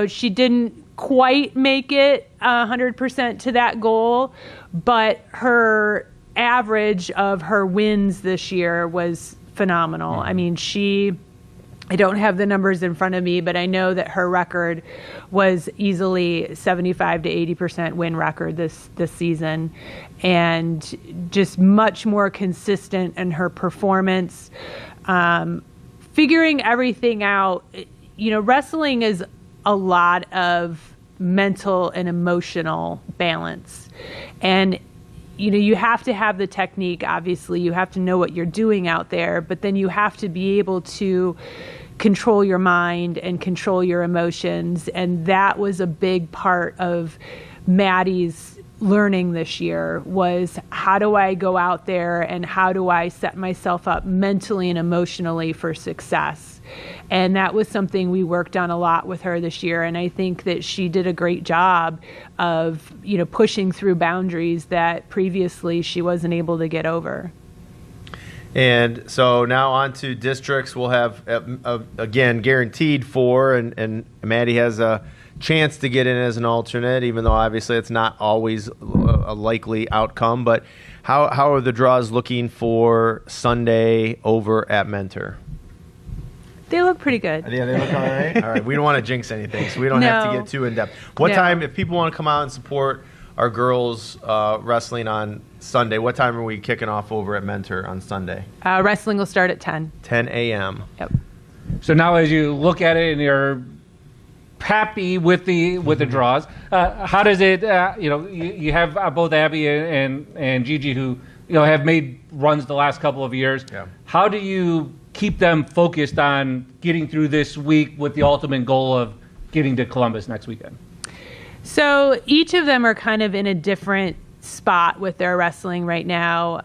she didn't quite make it 100% to that goal, but her average of her wins this year was phenomenal. I mean, I don't have the numbers in front of me, but I know that her record was easily 75 to 80% win record this season, and just much more consistent in her performance. Figuring everything out, wrestling is a lot of mental and emotional balance. And you have to have the technique, obviously. You have to know what you're doing out there, but then you have to be able to control your mind and control your emotions. And that was a big part of Maddie's learning this year was, how do I go out there and how do I set myself up mentally and emotionally for success? And that was something we worked on a lot with her this year. And I think that she did a great job of, pushing through boundaries that previously she wasn't able to get over. And so now on to districts. We'll have, again, guaranteed 4, and Maddie has a chance to get in as an alternate, even though obviously it's not always a likely outcome. But how are the draws looking for Sunday over at Mentor? They look pretty good. Yeah, they look all right. All right, we don't want to jinx anything, so we don't have to get too in depth. What time, if people want to come out and support our girls wrestling on Sunday, what time are we kicking off over at Mentor on Sunday? Wrestling will start at 10. 10 a.m. Yep. So now, as you look at it and you're happy with the draws, how does it? You have both Abby and Gigi, who have made runs the last couple of years. Yeah. How do you keep them focused on getting through this week with the ultimate goal of getting to Columbus next weekend? So each of them are kind of in a different spot with their wrestling right now.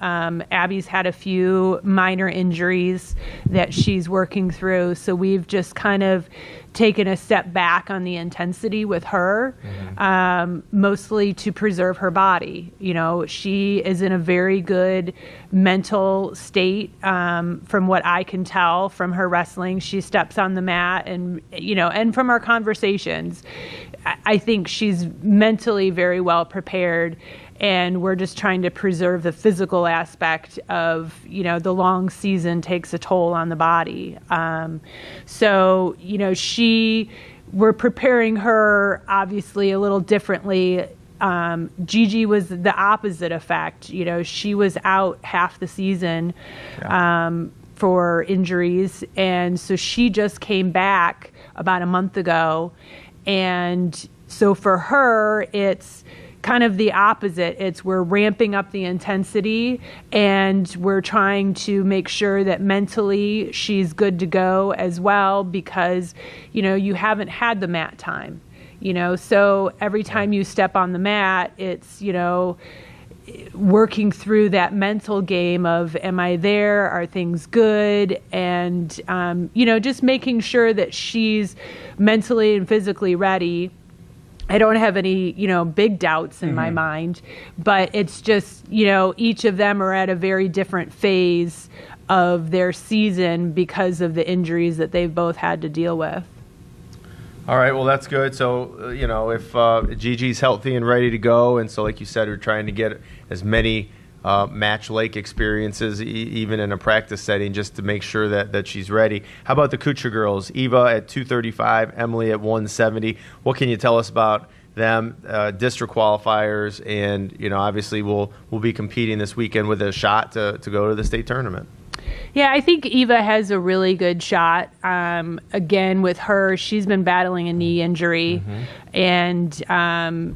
Abby's had a few minor injuries that she's working through, so we've just kind of taken a step back on the intensity with her, mostly to preserve her body. She is in a very good mental state, from what I can tell from her wrestling. She steps on the mat and from our conversations, I think she's mentally very well prepared. And we're just trying to preserve the physical aspect of, the long season takes a toll on the body. We're preparing her obviously a little differently. Gigi was the opposite effect. She was out half the season for injuries. And so she just came back about a month ago. And so for her, it's kind of the opposite. We're ramping up the intensity and we're trying to make sure that mentally she's good to go as well, because, you haven't had the mat time, so every time you step on the mat, it's, working through that mental game of, am I there? Are things good? And, just making sure that she's mentally and physically ready. I don't have any, big doubts in my mind, but it's just, each of them are at a very different phase of their season because of the injuries that they've both had to deal with. All right, well, that's good. So, if Gigi's healthy and ready to go, and so like you said, we're trying to get as many match-like experiences, even in a practice setting, just to make sure that she's ready. How about the Kuchar girls? Eva at 235, Emily at 170. What can you tell us about them, district qualifiers, and obviously we'll be competing this weekend with a shot to go to the state tournament? Yeah, I think Eva has a really good shot. Again, with her, she's been battling a knee injury. And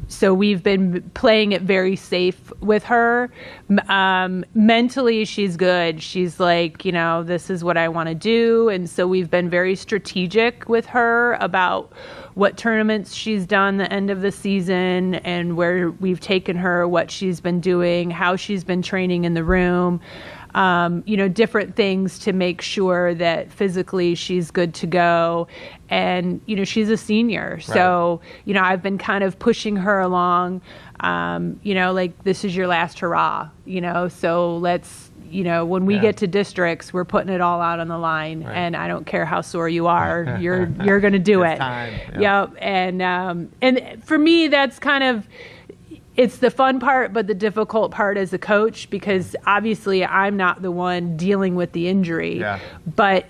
so we've been playing it very safe with her. Mentally, she's good. She's like, this is what I want to do. And so we've been very strategic with her about what tournaments she's done the end of the season and where we've taken her, what she's been doing, how she's been training in the room. Different things to make sure that physically she's good to go. And, she's a senior. Right. So, I've been kind of pushing her along, like, this is your last hurrah, so let's, when we get to districts, we're putting it all out on the line. Right. And I don't care how sore you are, you're going to do it. Time. Yep. And for me, that's kind of, it's the fun part, but the difficult part as a coach, because obviously I'm not the one dealing with the injury, but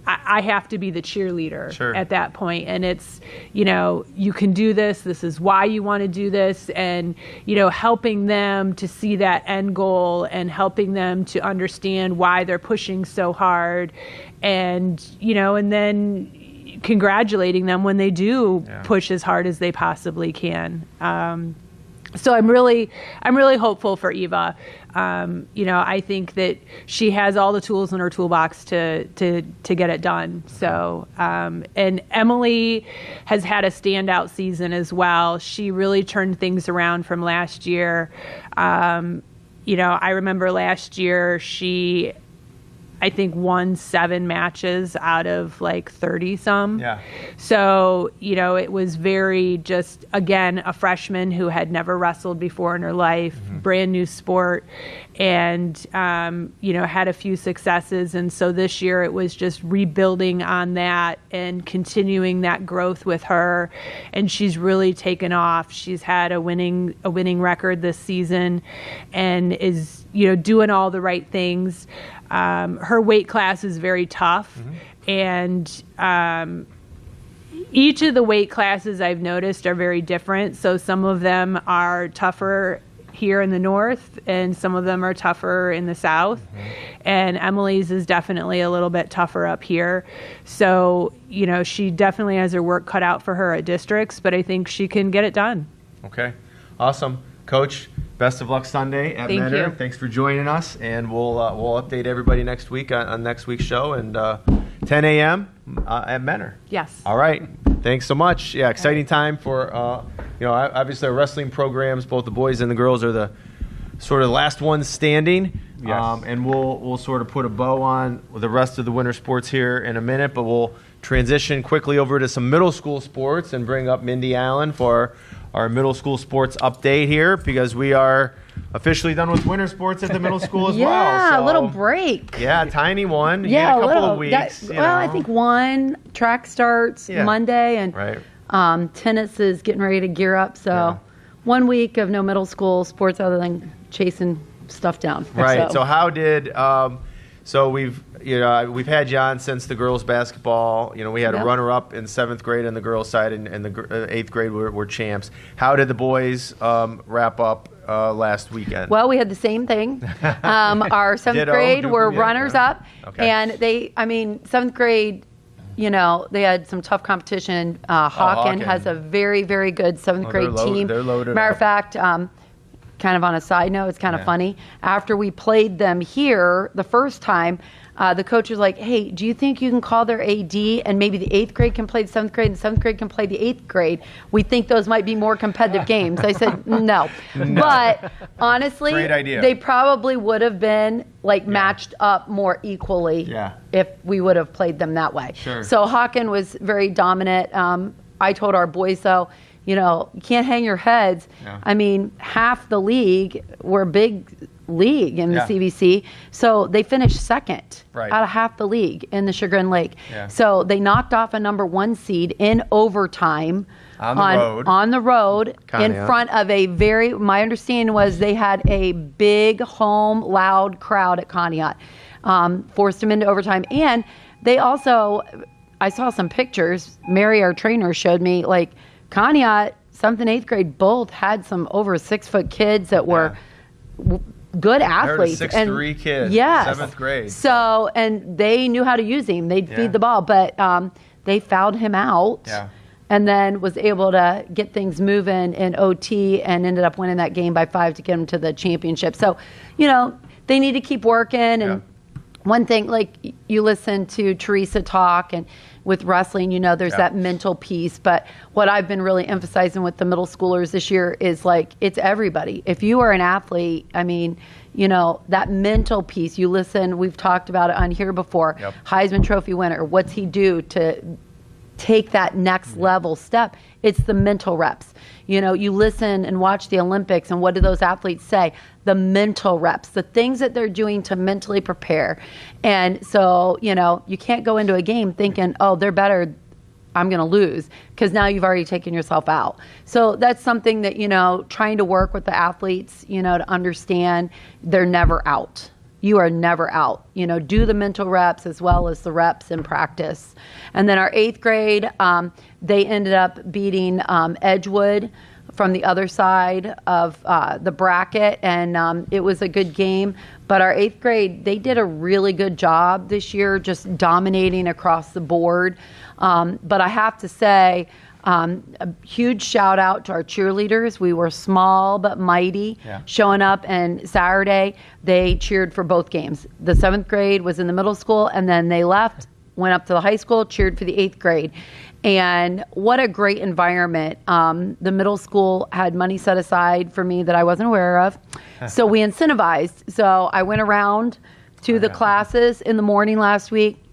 I have to be the cheerleader at that point. And it's, you can do this. This is why you want to do this. And, helping them to see that end goal and helping them to understand why they're pushing so hard. And, and then congratulating them when they do push as hard as they possibly can. So I'm really hopeful for Eva. I think that she has all the tools in her toolbox to get it done. So, and Emily has had a standout season as well. She really turned things around from last year. I remember last year she, I think, won 7 matches out of like 30 some. Yeah. So, it was very just, again, a freshman who had never wrestled before in her life, brand new sport, and, had a few successes. And so this year it was just rebuilding on that and continuing that growth with her. And she's really taken off. She's had a winning record this season and is, doing all the right things. Her weight class is very tough, and each of the weight classes I've noticed are very different. So some of them are tougher here in the north, and some of them are tougher in the south. And Emily's is definitely a little bit tougher up here. So, she definitely has her work cut out for her at districts, but I think she can get it done. Okay, awesome. Coach, best of luck Sunday at Thank Mentor. you. Thanks for joining us, and we'll update everybody next week on next week's show, and 10 a.m. At Mentor. Yes. All right. Thanks so much. Yeah, exciting time for obviously our wrestling programs. Both the boys and the girls are the sort of last ones standing. Yes. And we'll sort of put a bow on the rest of the winter sports here in a minute, but we'll transition quickly over to some middle school sports and bring up Mindy Allen for our middle school sports update here, because we are officially done with winter sports at the middle school as well. Yeah, So, a little break. Yeah, tiny one. You Yeah, had a couple little. of weeks. I think one track starts Yeah. Monday, and Right. tennis is getting ready to gear up. So Yeah. 1 week of no middle school sports other than chasing stuff down. Right. So how did so we've had you on since the girls basketball. We had a Yep. runner-up in 7th grade on the girls' side, and the 8th grade were champs. How did the boys wrap up last weekend? Well, we had the same thing. Our 7th Ditto, grade Duke, were yeah, runners yeah. up, Okay. and 7th grade, they had some tough competition. Hawken Hawken. has a very, very good 7th grade team. They're loaded Matter up. of fact, kind of on a side note, it's kind of Yeah. funny. After we played them here the first time, the coach was like, "Hey, do you think you can call their AD and maybe the 8th grade can play the 7th grade and the 7th grade can play the 8th grade? We think those might be more competitive games." I said, no. But honestly, Great idea. they probably would have been matched up more equally Yeah. if we would have played them that way. Sure. So Hawken was very dominant. I told our boys, though, you can't hang your heads. Yeah. I mean, half the league were big league in the Yeah. CVC. So they finished second Right. out of half the league in the Sugar and Lake. Yeah. So they knocked off a number 1 seed in overtime On the road. in Conneaut. front of my understanding was they had a big home loud crowd at Conneaut. Forced them into overtime. And they also, I saw some pictures, Mary, our trainer, showed me, Conneaut, 7th and 8th grade both had some over 6-foot kids that were good athletes. 6'3" kid, Yes. 7th grade. So, and they knew how to use him. They'd Yeah. feed the ball, but they fouled him out. Yeah. And then was able to get things moving in OT and ended up winning that game by 5 to get them to the championship. So, they need to keep working. And one thing, you listen to Teresa talk, and with wrestling, there's that mental piece. But what I've been really emphasizing with the middle schoolers this year is it's everybody. If you are an athlete, that mental piece, you listen, we've talked about it on here before. Yep. Heisman Trophy winner, what's he do to take that next level step? It's the mental reps. You listen and watch the Olympics, and what do those athletes say? The mental reps, the things that they're doing to mentally prepare. And so, you can't go into a game thinking, oh, they're better, I'm going to lose, because now you've already taken yourself out. So that's something that, trying to work with the athletes, to understand they're never out. You are never out. Do the mental reps as well as the reps in practice. And then our 8th grade, they ended up beating Edgewood from the other side of the bracket, and it was a good game. But our 8th grade, they did a really good job this year, just dominating across the board. But I have to say, a huge shout out to our cheerleaders. We were small but mighty, showing up, and Saturday they cheered for both games. The 7th grade was in the middle school, and then they left, went up to the high school, cheered for the 8th grade. And what a great environment. The middle school had money set aside for me that I wasn't aware of. So we incentivized. So I went around to the classes in the morning last week.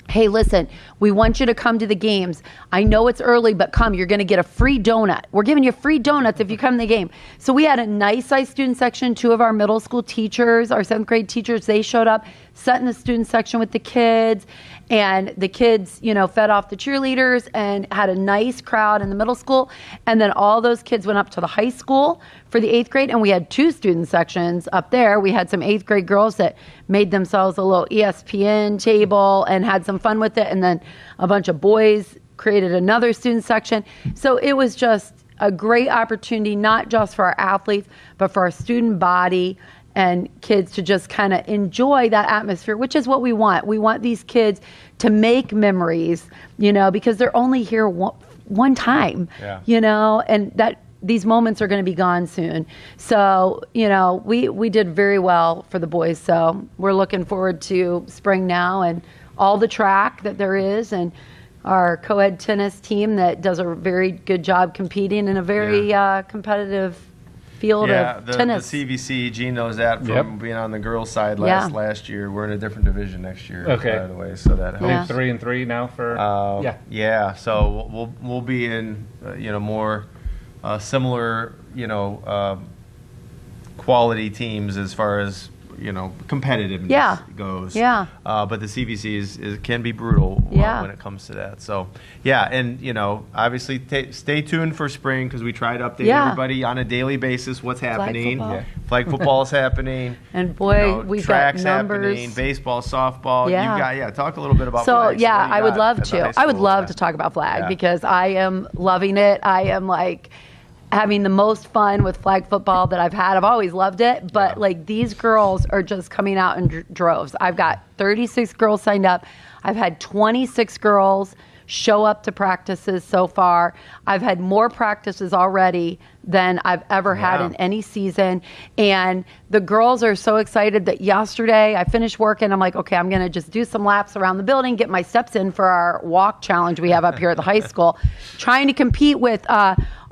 Hey, listen, we want you to come to the games. I know it's early, but come. You're going to get a free donut. We're giving you free donuts if you come to the game. So we had a nice size student section. 2 of our middle school teachers, our 7th grade teachers, they showed up, sat in the student section with the kids. And the kids, fed off the cheerleaders and had a nice crowd in the middle school. And then all those kids went up to the high school for the 8th grade. And we had 2 student sections up there. We had some 8th grade girls that made themselves a little ESPN table and had some fun with it. And then a bunch of boys created another student section. So it was just a great opportunity, not just for our athletes, but for our student body and kids to just kind of enjoy that atmosphere, which is what we want. We want these kids to make memories, because they're only here one time, and that these moments are going to be gone soon. So, we did very well for the boys. So we're looking forward to spring now and all the track that there is, and our co-ed tennis team that does a very good job competing in a very competitive field of tennis. The CVC, Gene knows that from being on the girls' side last year. We're in a different division next year, by the way, so that helps. 3-3 now for so we'll be in more similar quality teams as far as competitiveness goes. But the CVC can be brutal when it comes to that. So, and, obviously stay tuned for spring because we try to update everybody on a daily basis what's happening. Flag football is happening. And boy, we've got numbers. Happening. Baseball, softball. You got, talk a little bit about flag. So, I would love to. I would love to talk about flag because I am loving it. I am having the most fun with flag football that I've had. I've always loved it, but these girls are just coming out in droves. I've got 36 girls signed up. I've had 26 girls show up to practices so far. I've had more practices already than I've ever had in any season. And the girls are so excited that yesterday I finished work and I'm like, okay, I'm going to just do some laps around the building, get my steps in for our walk challenge we have up here at the high school, trying to compete with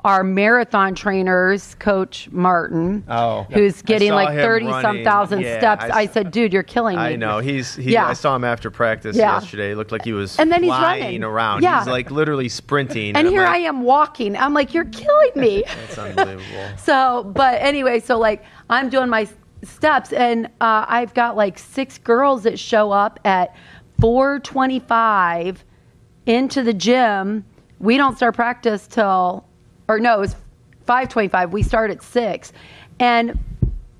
our marathon trainers, Coach Martin, who's getting 30-some thousand steps. I said, dude, you're killing me. I know. I saw him after practice yesterday. It looked like he was and then flying he's around. Yeah. He's literally sprinting. And here I am walking. I'm like, you're killing me. That's unbelievable. But anyway, I'm doing my steps, and I've got 6 girls that show up at 4:25 into the gym. We don't start practice till... it was 5:25. We start at 6. And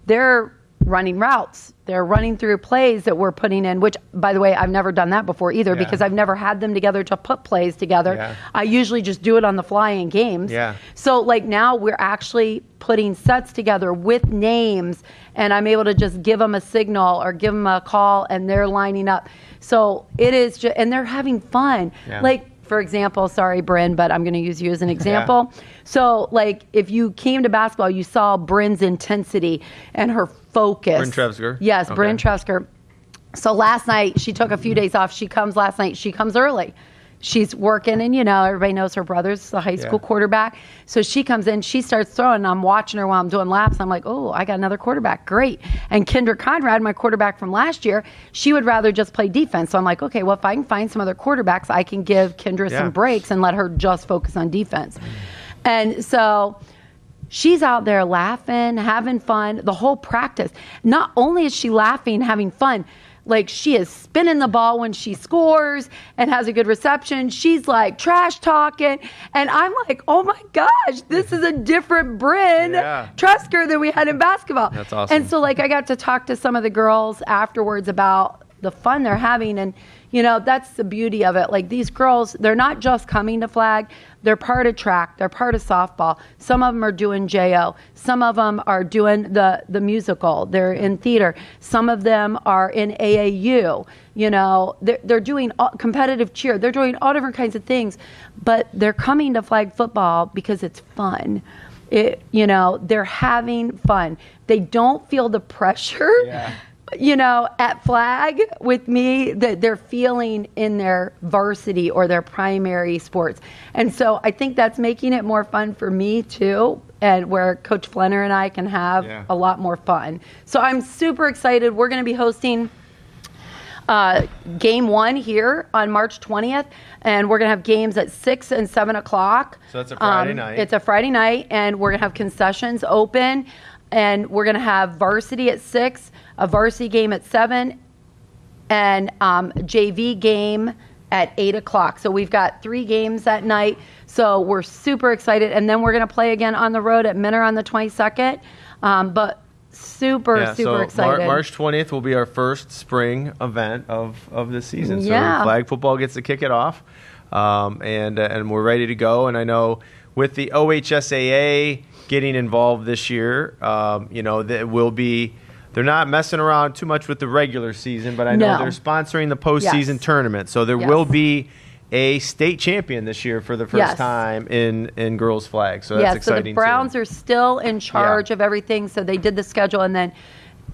they're running routes. They're running through plays that we're putting in, which, by the way, I've never done that before either because I've never had them together to put plays together. Yeah. I usually just do it on the fly in games. Yeah. So now we're actually putting sets together with names, and I'm able to just give them a signal or give them a call, and they're lining up. So it is just, and they're having fun. Yeah. For example, sorry, Bryn, but I'm going to use you as an example. Yeah. So, if you came to basketball, you saw Bryn's intensity and her focus. Bryn Trevsker? Yes, okay. Bryn Trevsker. So last night, she took a few days off. She comes last night. She comes early. She's working, and everybody knows her brother's the high school quarterback. So she comes in, she starts throwing, and I'm watching her while I'm doing laps. I'm like, oh, I got another quarterback. Great. And Kendra Conrad, my quarterback from last year, she would rather just play defense. So I'm like, okay, well, if I can find some other quarterbacks, I can give Kendra some breaks and let her just focus on defense. And so she's out there laughing, having fun, the whole practice. Not only is she laughing, having fun, she is spinning the ball when she scores and has a good reception. She's trash talking. And I'm like, oh my gosh, this is a different Bryn Trevsker than we had in basketball. That's awesome. And so I got to talk to some of the girls afterwards about the fun they're having. And, that's the beauty of it. Like, these girls, they're not just coming to flag. They're part of track. They're part of softball. Some of them are doing JO. Some of them are doing the musical. They're in theater. Some of them are in AAU. They're doing competitive cheer. They're doing all different kinds of things. But they're coming to flag football because it's fun. They're having fun. They don't feel the pressure. Yeah. At flag with me that they're feeling in their varsity or their primary sports. And so I think that's making it more fun for me too, and where Coach Flenner and I can have a lot more fun. So I'm super excited. We're going to be hosting game 1 here on March 20th, and we're going to have games at 6 and 7 o'clock. So it's a Friday night. It's a Friday night, and we're going to have concessions open, and we're going to have varsity at 6, a varsity game at 7, and JV game at 8 o'clock. So we've got 3 games that night. So we're super excited. And then we're going to play again on the road at Minter on the 22nd. But super excited. March 20th will be our first spring event of the season. So Yeah. flag football gets to kick it off. And we're ready to go. And I know with the OHSAA getting involved this year, that will be. They're not messing around too much with the regular season, but I know they're sponsoring the postseason tournament. So there will be a state champion this year for the first time in girls flag. So that's exciting. So the Browns are still in charge of everything. So they did the schedule, and then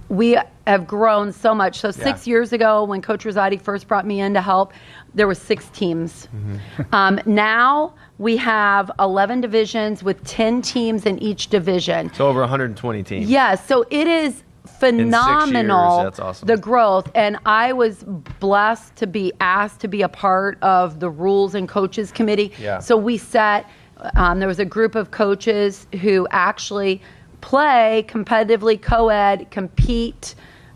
we have grown so much. So 6 years ago, when Coach Rosati first brought me in to help, there were 6 teams. Mm-hmm. Now we have 11 divisions with 10 teams in each division. So over 120 teams. Yeah, so it is phenomenal. 6 years, that's awesome. The growth. And I was blessed to be asked to be a part of the rules and coaches committee. Yeah. So we sat, there was a group of coaches who actually play competitively, co-ed, compete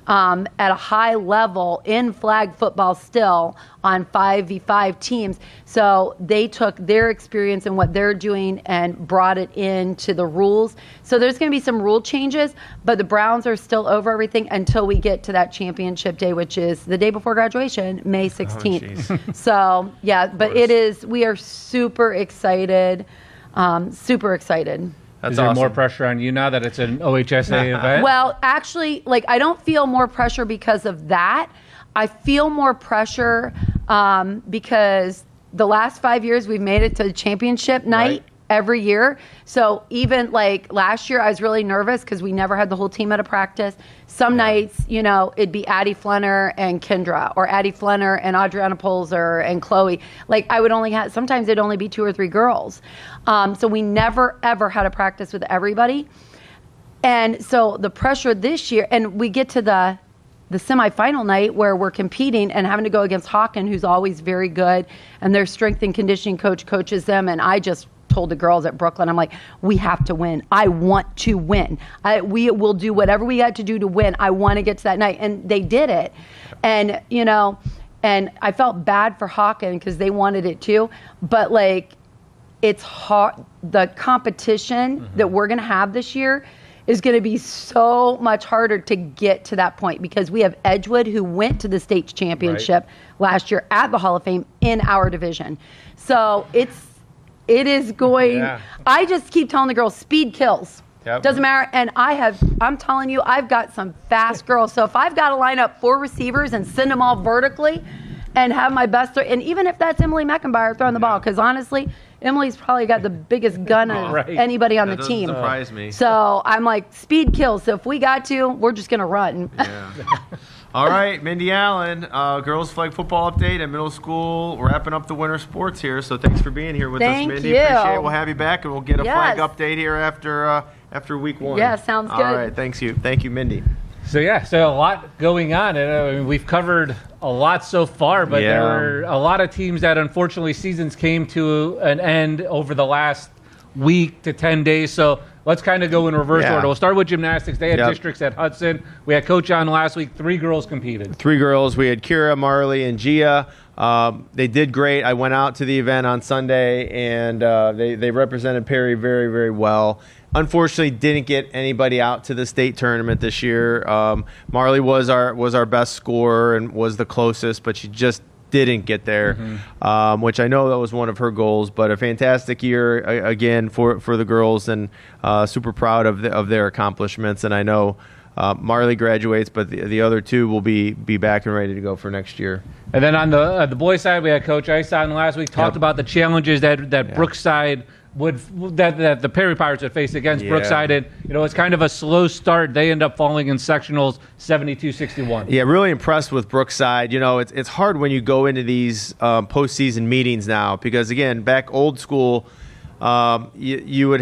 at a high level in flag football still on 5v5 teams. So they took their experience and what they're doing and brought it into the rules. So there's going to be some rule changes, but the Browns are still over everything until we get to that championship day, which is the day before graduation, May 16th. So yeah, but we are super excited. Super excited. Is there more pressure on you now that it's an OHSA event? Well, actually, I don't feel more pressure because of that. I feel more pressure because the last 5 years we've made it to the championship night every year. So even last year, I was really nervous because we never had the whole team at a practice. Some nights, it'd be Addie Flenner and Kendra, or Addie Flenner and Adriana Polzer and Chloe. I would only have, sometimes it'd only be 2 or 3 girls. So we never, ever had a practice with everybody. And so the pressure this year, and we get to the semifinal night where we're competing and having to go against Hawken, who's always very good, and their strength and conditioning coach coaches them. And I just told the girls at Brooklyn, I'm like, we have to win. I want to win. We will do whatever we got to do to win. I want to get to that night. And they did it. And, and I felt bad for Hawken because they wanted it too. But it's hard. The competition that we're going to have this year is going to be so much harder to get to that point because we have Edgewood, who went to the state championship last year at the Hall of Fame in our division. So it is going, I just keep telling the girls, speed kills. Yep. Doesn't matter. And I'm telling you, I've got some fast girls. So if I've got to line up 4 receivers and send them all vertically and have my best, and even if that's Emily Meckenbauer throwing the ball, because honestly, Emily's probably got the biggest gun of anybody on the team. That doesn't surprise me. So I'm like, speed kills. So if we got to, we're just going to run. Yeah. All right, Mindy Allen, girls flag football update at middle school. We're wrapping up the winter sports here, so thanks for being here with us, Mindy. Thank you. Appreciate it. We'll have you back, and we'll get a flag update here after week 1. Yeah, sounds good. All right, thank you, Mindy. So a lot going on. And we've covered a lot so far, but there were a lot of teams that unfortunately seasons came to an end over the last week to 10 days. So let's kind of go in reverse order. We'll start with gymnastics. They had districts at Hudson. We had Coach on last week. 3 girls competed. 3 girls. We had Kira, Marley, and Gia. They did great. I went out to the event on Sunday, and they represented Perry very, very well. unfortunately didn't get anybody out to the state tournament this year. Marley was our best scorer and was the closest, but she just didn't get there, which I know that was one of her goals. But a fantastic year again for the girls, and super proud of their accomplishments. And I know Marley graduates, but the other two will be back and ready to go for next year. And then on the boys' side, we had Coach Ice on last week, talked about the challenges that Brookside that the Perry Pirates would face against Brookside. And, it's kind of a slow start. They end up falling in sectionals 72-61. Yeah, really impressed with Brookside. It's hard when you go into these postseason meetings now, because, again, back old school, you would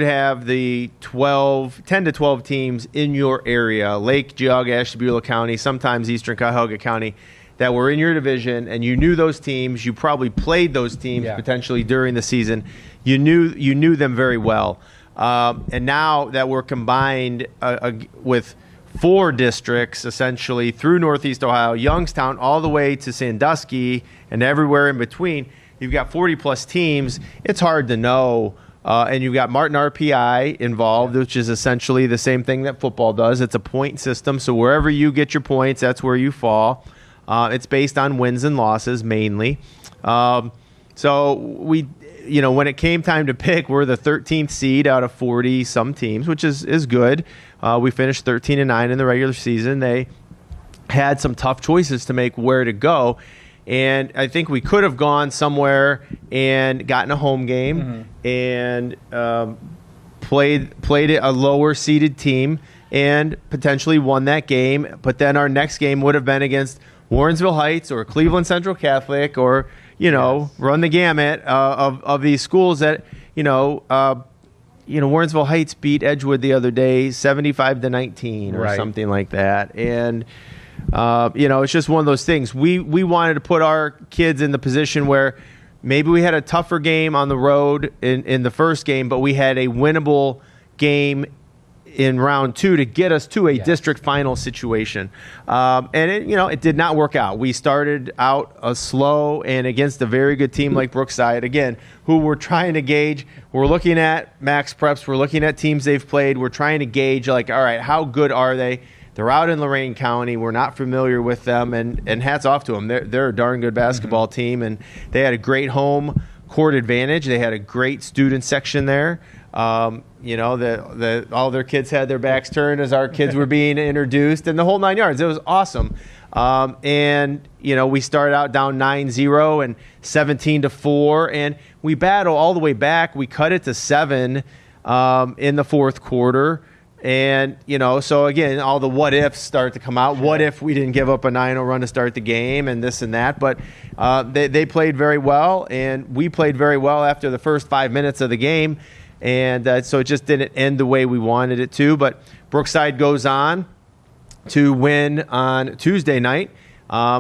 have the 10 to 12 teams in your area, Lake, Geauga, Ashtabula County, sometimes Eastern Cuyahoga County, that were in your division, and you knew those teams. You probably played those teams potentially during the season. You knew them very well. And now that we're combined with 4 districts, essentially, through Northeast Ohio, Youngstown, all the way to Sandusky, and everywhere in between, you've got 40-plus teams. It's hard to know. And you've got Martin RPI involved, which is essentially the same thing that football does. It's a point system, so wherever you get your points, that's where you fall. It's based on wins and losses mainly. So we, when it came time to pick, we're the 13th seed out of 40 some teams, which is good. We finished 13-9 in the regular season. They had some tough choices to make where to go, and I think we could have gone somewhere and gotten a home game and played a lower seeded team and potentially won that game. But then our next game would have been against Warrensville Heights or Cleveland Central Catholic, or run the gamut of these schools that Warrensville Heights beat Edgewood the other day 75-19 or something like that. And it's just one of those things. We wanted to put our kids in the position where maybe we had a tougher game on the road in the first game, but we had a winnable game in round 2 to get us to a district final situation. And it did not work out. We started out slow and against a very good team like Brookside, again, who we're trying to gauge. We're looking at Max Preps. We're looking at teams they've played. We're trying to gauge, all right, how good are they? They're out in Lorain County. We're not familiar with them, and hats off to them. They're a darn good basketball team, and they had a great home court advantage. They had a great student section there. All their kids had their backs turned as our kids were being introduced, and the whole 9 yards. It was awesome. We started out down 9-0 and 17-4, and we battle all the way back. We cut it to 7 in the fourth quarter. And, so again, all the what ifs start to come out. What if we didn't give up a 9-0 run to start the game and this and that? But they played very well, and we played very well after the first 5 minutes of the game. And so it just didn't end the way we wanted it to. But Brookside goes on to win on Tuesday night.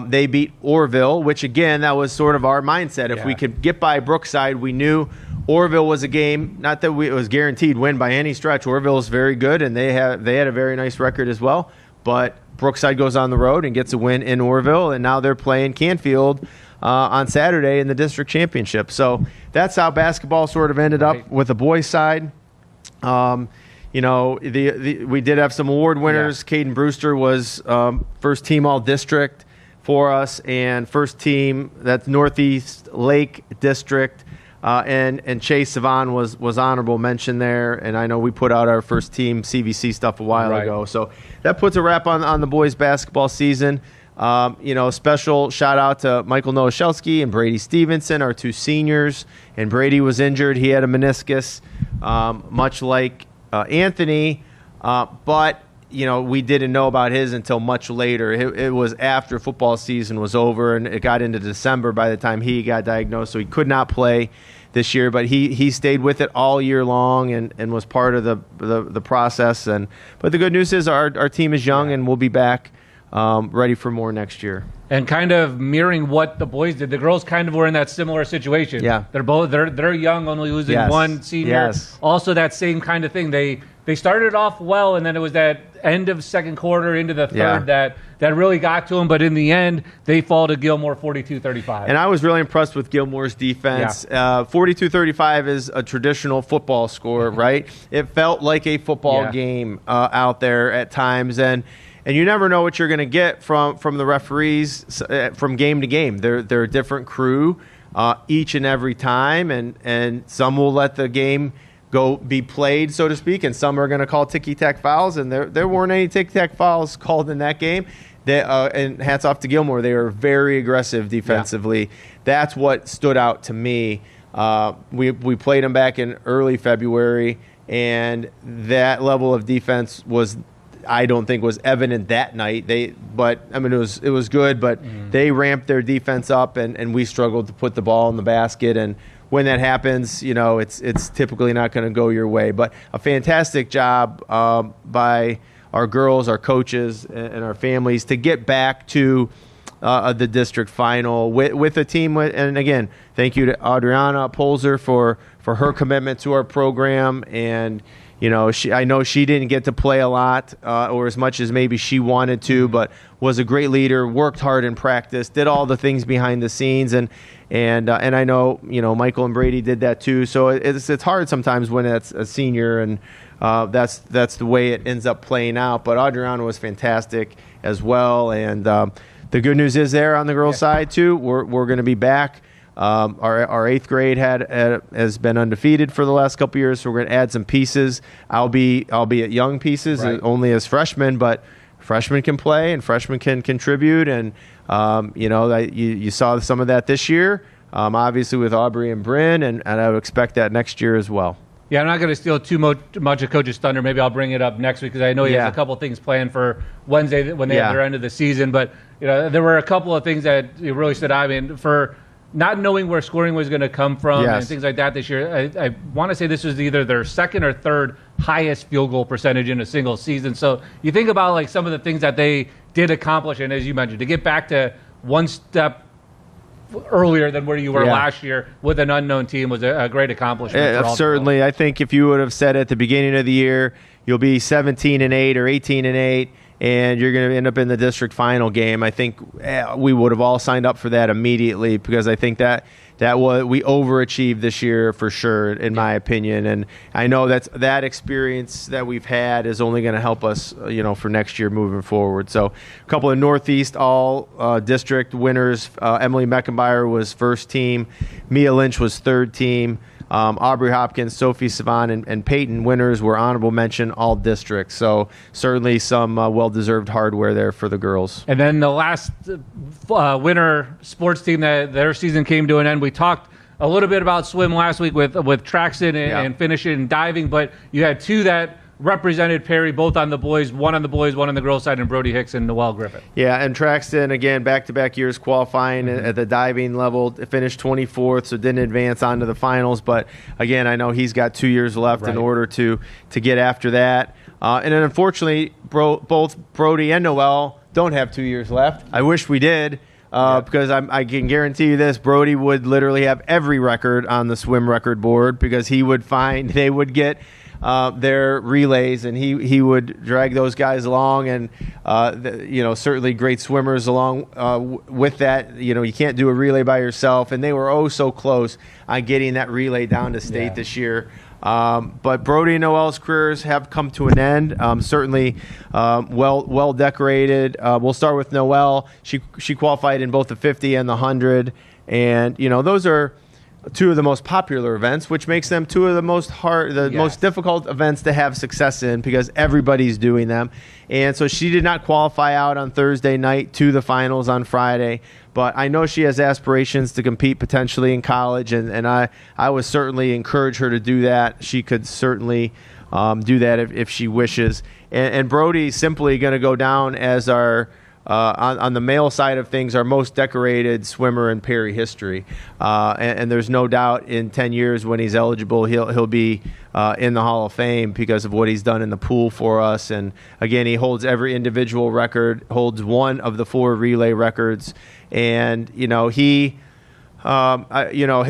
They beat Orville, which, again, that was sort of our mindset. If we could get by Brookside, we knew Orville was a game, not that it was guaranteed win by any stretch. Orville is very good, and they had a very nice record as well. But Brookside goes on the road and gets a win in Orville, and now they're playing Canfield on Saturday in the district championship. So that's how basketball sort of ended up with the boys' side. We did have some award winners. Caden Brewster was first team all-district for us, and first team, that's Northeast Lake District. And Chase Savan was honorable mention there, and I know we put out our first team CVC stuff a while ago. So that puts a wrap on the boys' basketball season. Special shout out to Michael Nowoshelski and Brady Stevenson, our 2 seniors. And Brady was injured; he had a meniscus, much like Anthony. But we didn't know about his until much later. It was after football season was over, and it got into December by the time he got diagnosed, so he could not play this year. But he stayed with it all year long and was part of the process. But the good news is our team is young, and we'll be back ready for more next year. And kind of mirroring what the boys did, the girls kind of were in that similar situation. Yeah, they're young, only losing one senior. Also, that same kind of thing. They started off well, and then it was that end of second quarter into the third that really got to them. But in the end, they fall to Gilmore 42-35. And I was really impressed with Gilmore's defense. 42-35 is a traditional football score, right? It felt like a football game out there at times, and you never know what you're going to get from the referees from game to game. They're a different crew each and every time, and some will let the game be played, so to speak, and some are going to call ticky-tack fouls, and there weren't any ticky-tack fouls called in that game. And hats off to Gilmore. They were very aggressive defensively. Yeah. That's what stood out to me. We played them back in early February, and that level of defense I don't think was evident that night. It was good, but they ramped their defense up, and we struggled to put the ball in the basket. And when that happens, it's typically not going to go your way. But a fantastic job by our girls, our coaches, and our families to get back to the district final with a team. And again, thank you to Adriana Polzer for her commitment to our program. And I know she didn't get to play a lot or as much as maybe she wanted to, but was a great leader, worked hard in practice, did all the things behind the scenes, and I know Michael and Brady did that too. So it's hard sometimes when it's a senior, and that's the way it ends up playing out. But Adriana was fantastic as well, and the good news is there on the girls' side too. We're going to be back. Our eighth grade has been undefeated for the last couple years, so we're going to add some pieces. Albeit young pieces, only as freshmen, but freshmen can play and freshmen can contribute, and you saw some of that this year, obviously with Aubrey and Bryn, and I would expect that next year as well. Yeah, I'm not going to steal too much of Coach's thunder. Maybe I'll bring it up next week because I know he has a couple things planned for Wednesday when they have their end of the season. But there were a couple of things that really stood out. I mean, for not knowing where scoring was going to come from and things like that this year, I want to say this was either their second or third highest field goal percentage in a single season. So you think about like some of the things that they did accomplish, and as you mentioned, to get back to one step earlier than where you were last year with an unknown team was a great accomplishment. Certainly, I think if you would have said at the beginning of the year you'll be 17-8 or 18-8, and you're going to end up in the district final game, I think we would have all signed up for that immediately, because I think that we overachieved this year for sure, in my opinion. And I know that experience that we've had is only going to help us, for next year moving forward. So a couple of Northeast all district winners. Emily Meckenbauer was first team. Mia Lynch was third team. Aubrey Hopkins, Sophie Savan, and Peyton winners were honorable mention all districts. So certainly some well-deserved hardware there for the girls. And then the last winter sports team, that their season came to an end. We talked a little bit about swim last week with Traxton and finishing and diving, but you had two that represented Perry, both on the boys, one on the girls' side, and Brody Hicks and Noelle Griffith. Yeah, and Traxton, again, back-to-back years qualifying at the diving level, finished 24th, so didn't advance on to the finals. But, again, I know he's got 2 years left in order to get after that. And then, unfortunately, both Brody and Noelle don't have 2 years left. I wish we did. Because I can guarantee you this, Brody would literally have every record on the swim record board, because they would get their relays, and he would drag those guys along, and certainly great swimmers along with that. You can't do a relay by yourself, and they were so close on getting that relay down to state this year. But Brody and Noelle's careers have come to an end. Certainly well decorated. We'll start with Noelle. She qualified in both the 50 and the 100, and those are two of the most popular events, which makes them two of the most difficult events to have success in, because everybody's doing them. And so she did not qualify out on Thursday night to the finals on Friday, but I know she has aspirations to compete potentially in college, and I would certainly encourage her to do that. She could certainly do that if she wishes. And Brody's simply going to go down as our on the male side of things, our most decorated swimmer in Perry history. And there's no doubt in 10 years when he's eligible, he'll be in the Hall of Fame because of what he's done in the pool for us. And again, he holds every individual record, holds one of the 4 relay records. And, he'll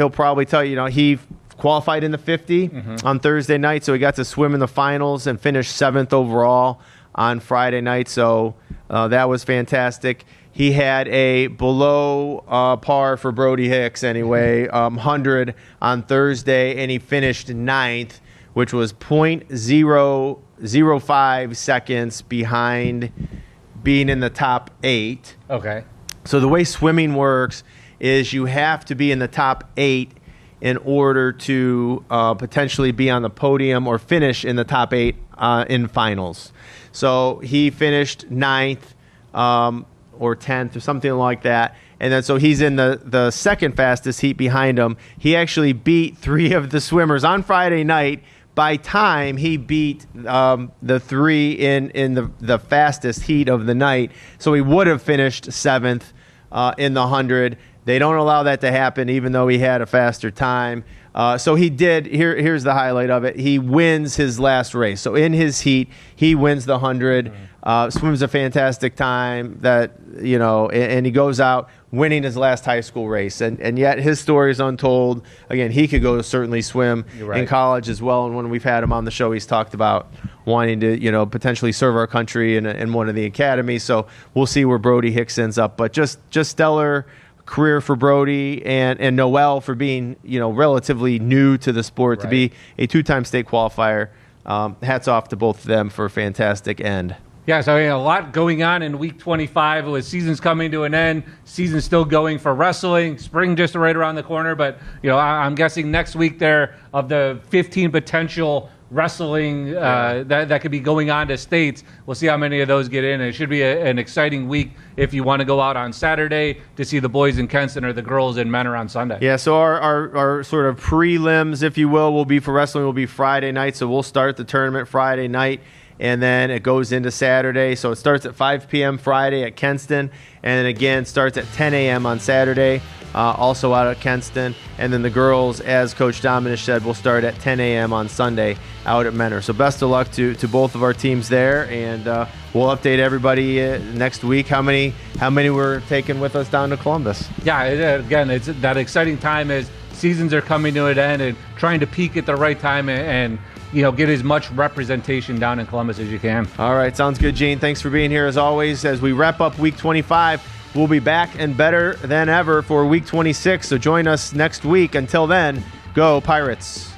probably tell you, he qualified in the 50 on Thursday night, so he got to swim in the finals and finish 7th overall on Friday night, so that was fantastic. He had a below par for Brody Hicks anyway, 100 on Thursday, and he finished ninth, which was .005 seconds behind being in the top 8. Okay. So the way swimming works is you have to be in the top 8 in order to potentially be on the podium or finish in the top 8 in finals. So he finished ninth or 10th or something like that. And then so he's in the second fastest heat behind him. He actually beat 3 of the swimmers on Friday night. By time, he beat the 3 in the fastest heat of the night. So he would have finished 7th in the 100. They don't allow that to happen, even though he had a faster time. So he did. Here's the highlight of it. He wins his last race. So in his heat, he wins the 100. Swims a fantastic time. And he goes out winning his last high school race. And yet his story is untold. Again, he could go certainly swim in college as well. And when we've had him on the show, he's talked about wanting to potentially serve our country in one of the academies. So we'll see where Brody Hicks ends up. But just stellar career for Brody and Noelle for being relatively new to the sport, to be a 2-time state qualifier. Hats off to both of them for a fantastic end. Yeah, so a lot going on in week 25 with seasons coming to an end, season still going for wrestling, spring just right around the corner. But I'm guessing next week there, of the 15 potential wrestling that could be going on to states, we'll see how many of those get in. It should be an exciting week if you want to go out on Saturday to see the boys in Kenston or the girls in Mentor on Sunday. Yeah, so our sort of prelims, if you will be for wrestling will be Friday night. So we'll start the tournament Friday night, and then it goes into Saturday. So it starts at 5 p.m. Friday at Kenston, and then again starts at 10 a.m. on Saturday, also out at Kenston. And then the girls, as Coach Dominish said, will start at 10 a.m. on Sunday out at Mentor. So best of luck to both of our teams there, and we'll update everybody next week how many we're taking with us down to Columbus. Yeah, again, it's that exciting time as seasons are coming to an end and trying to peak at the right time and get as much representation down in Columbus as you can. All right, sounds good, Gene. Thanks for being here as always. As we wrap up week 25, we'll be back and better than ever for week 26. So join us next week. Until then, go Pirates.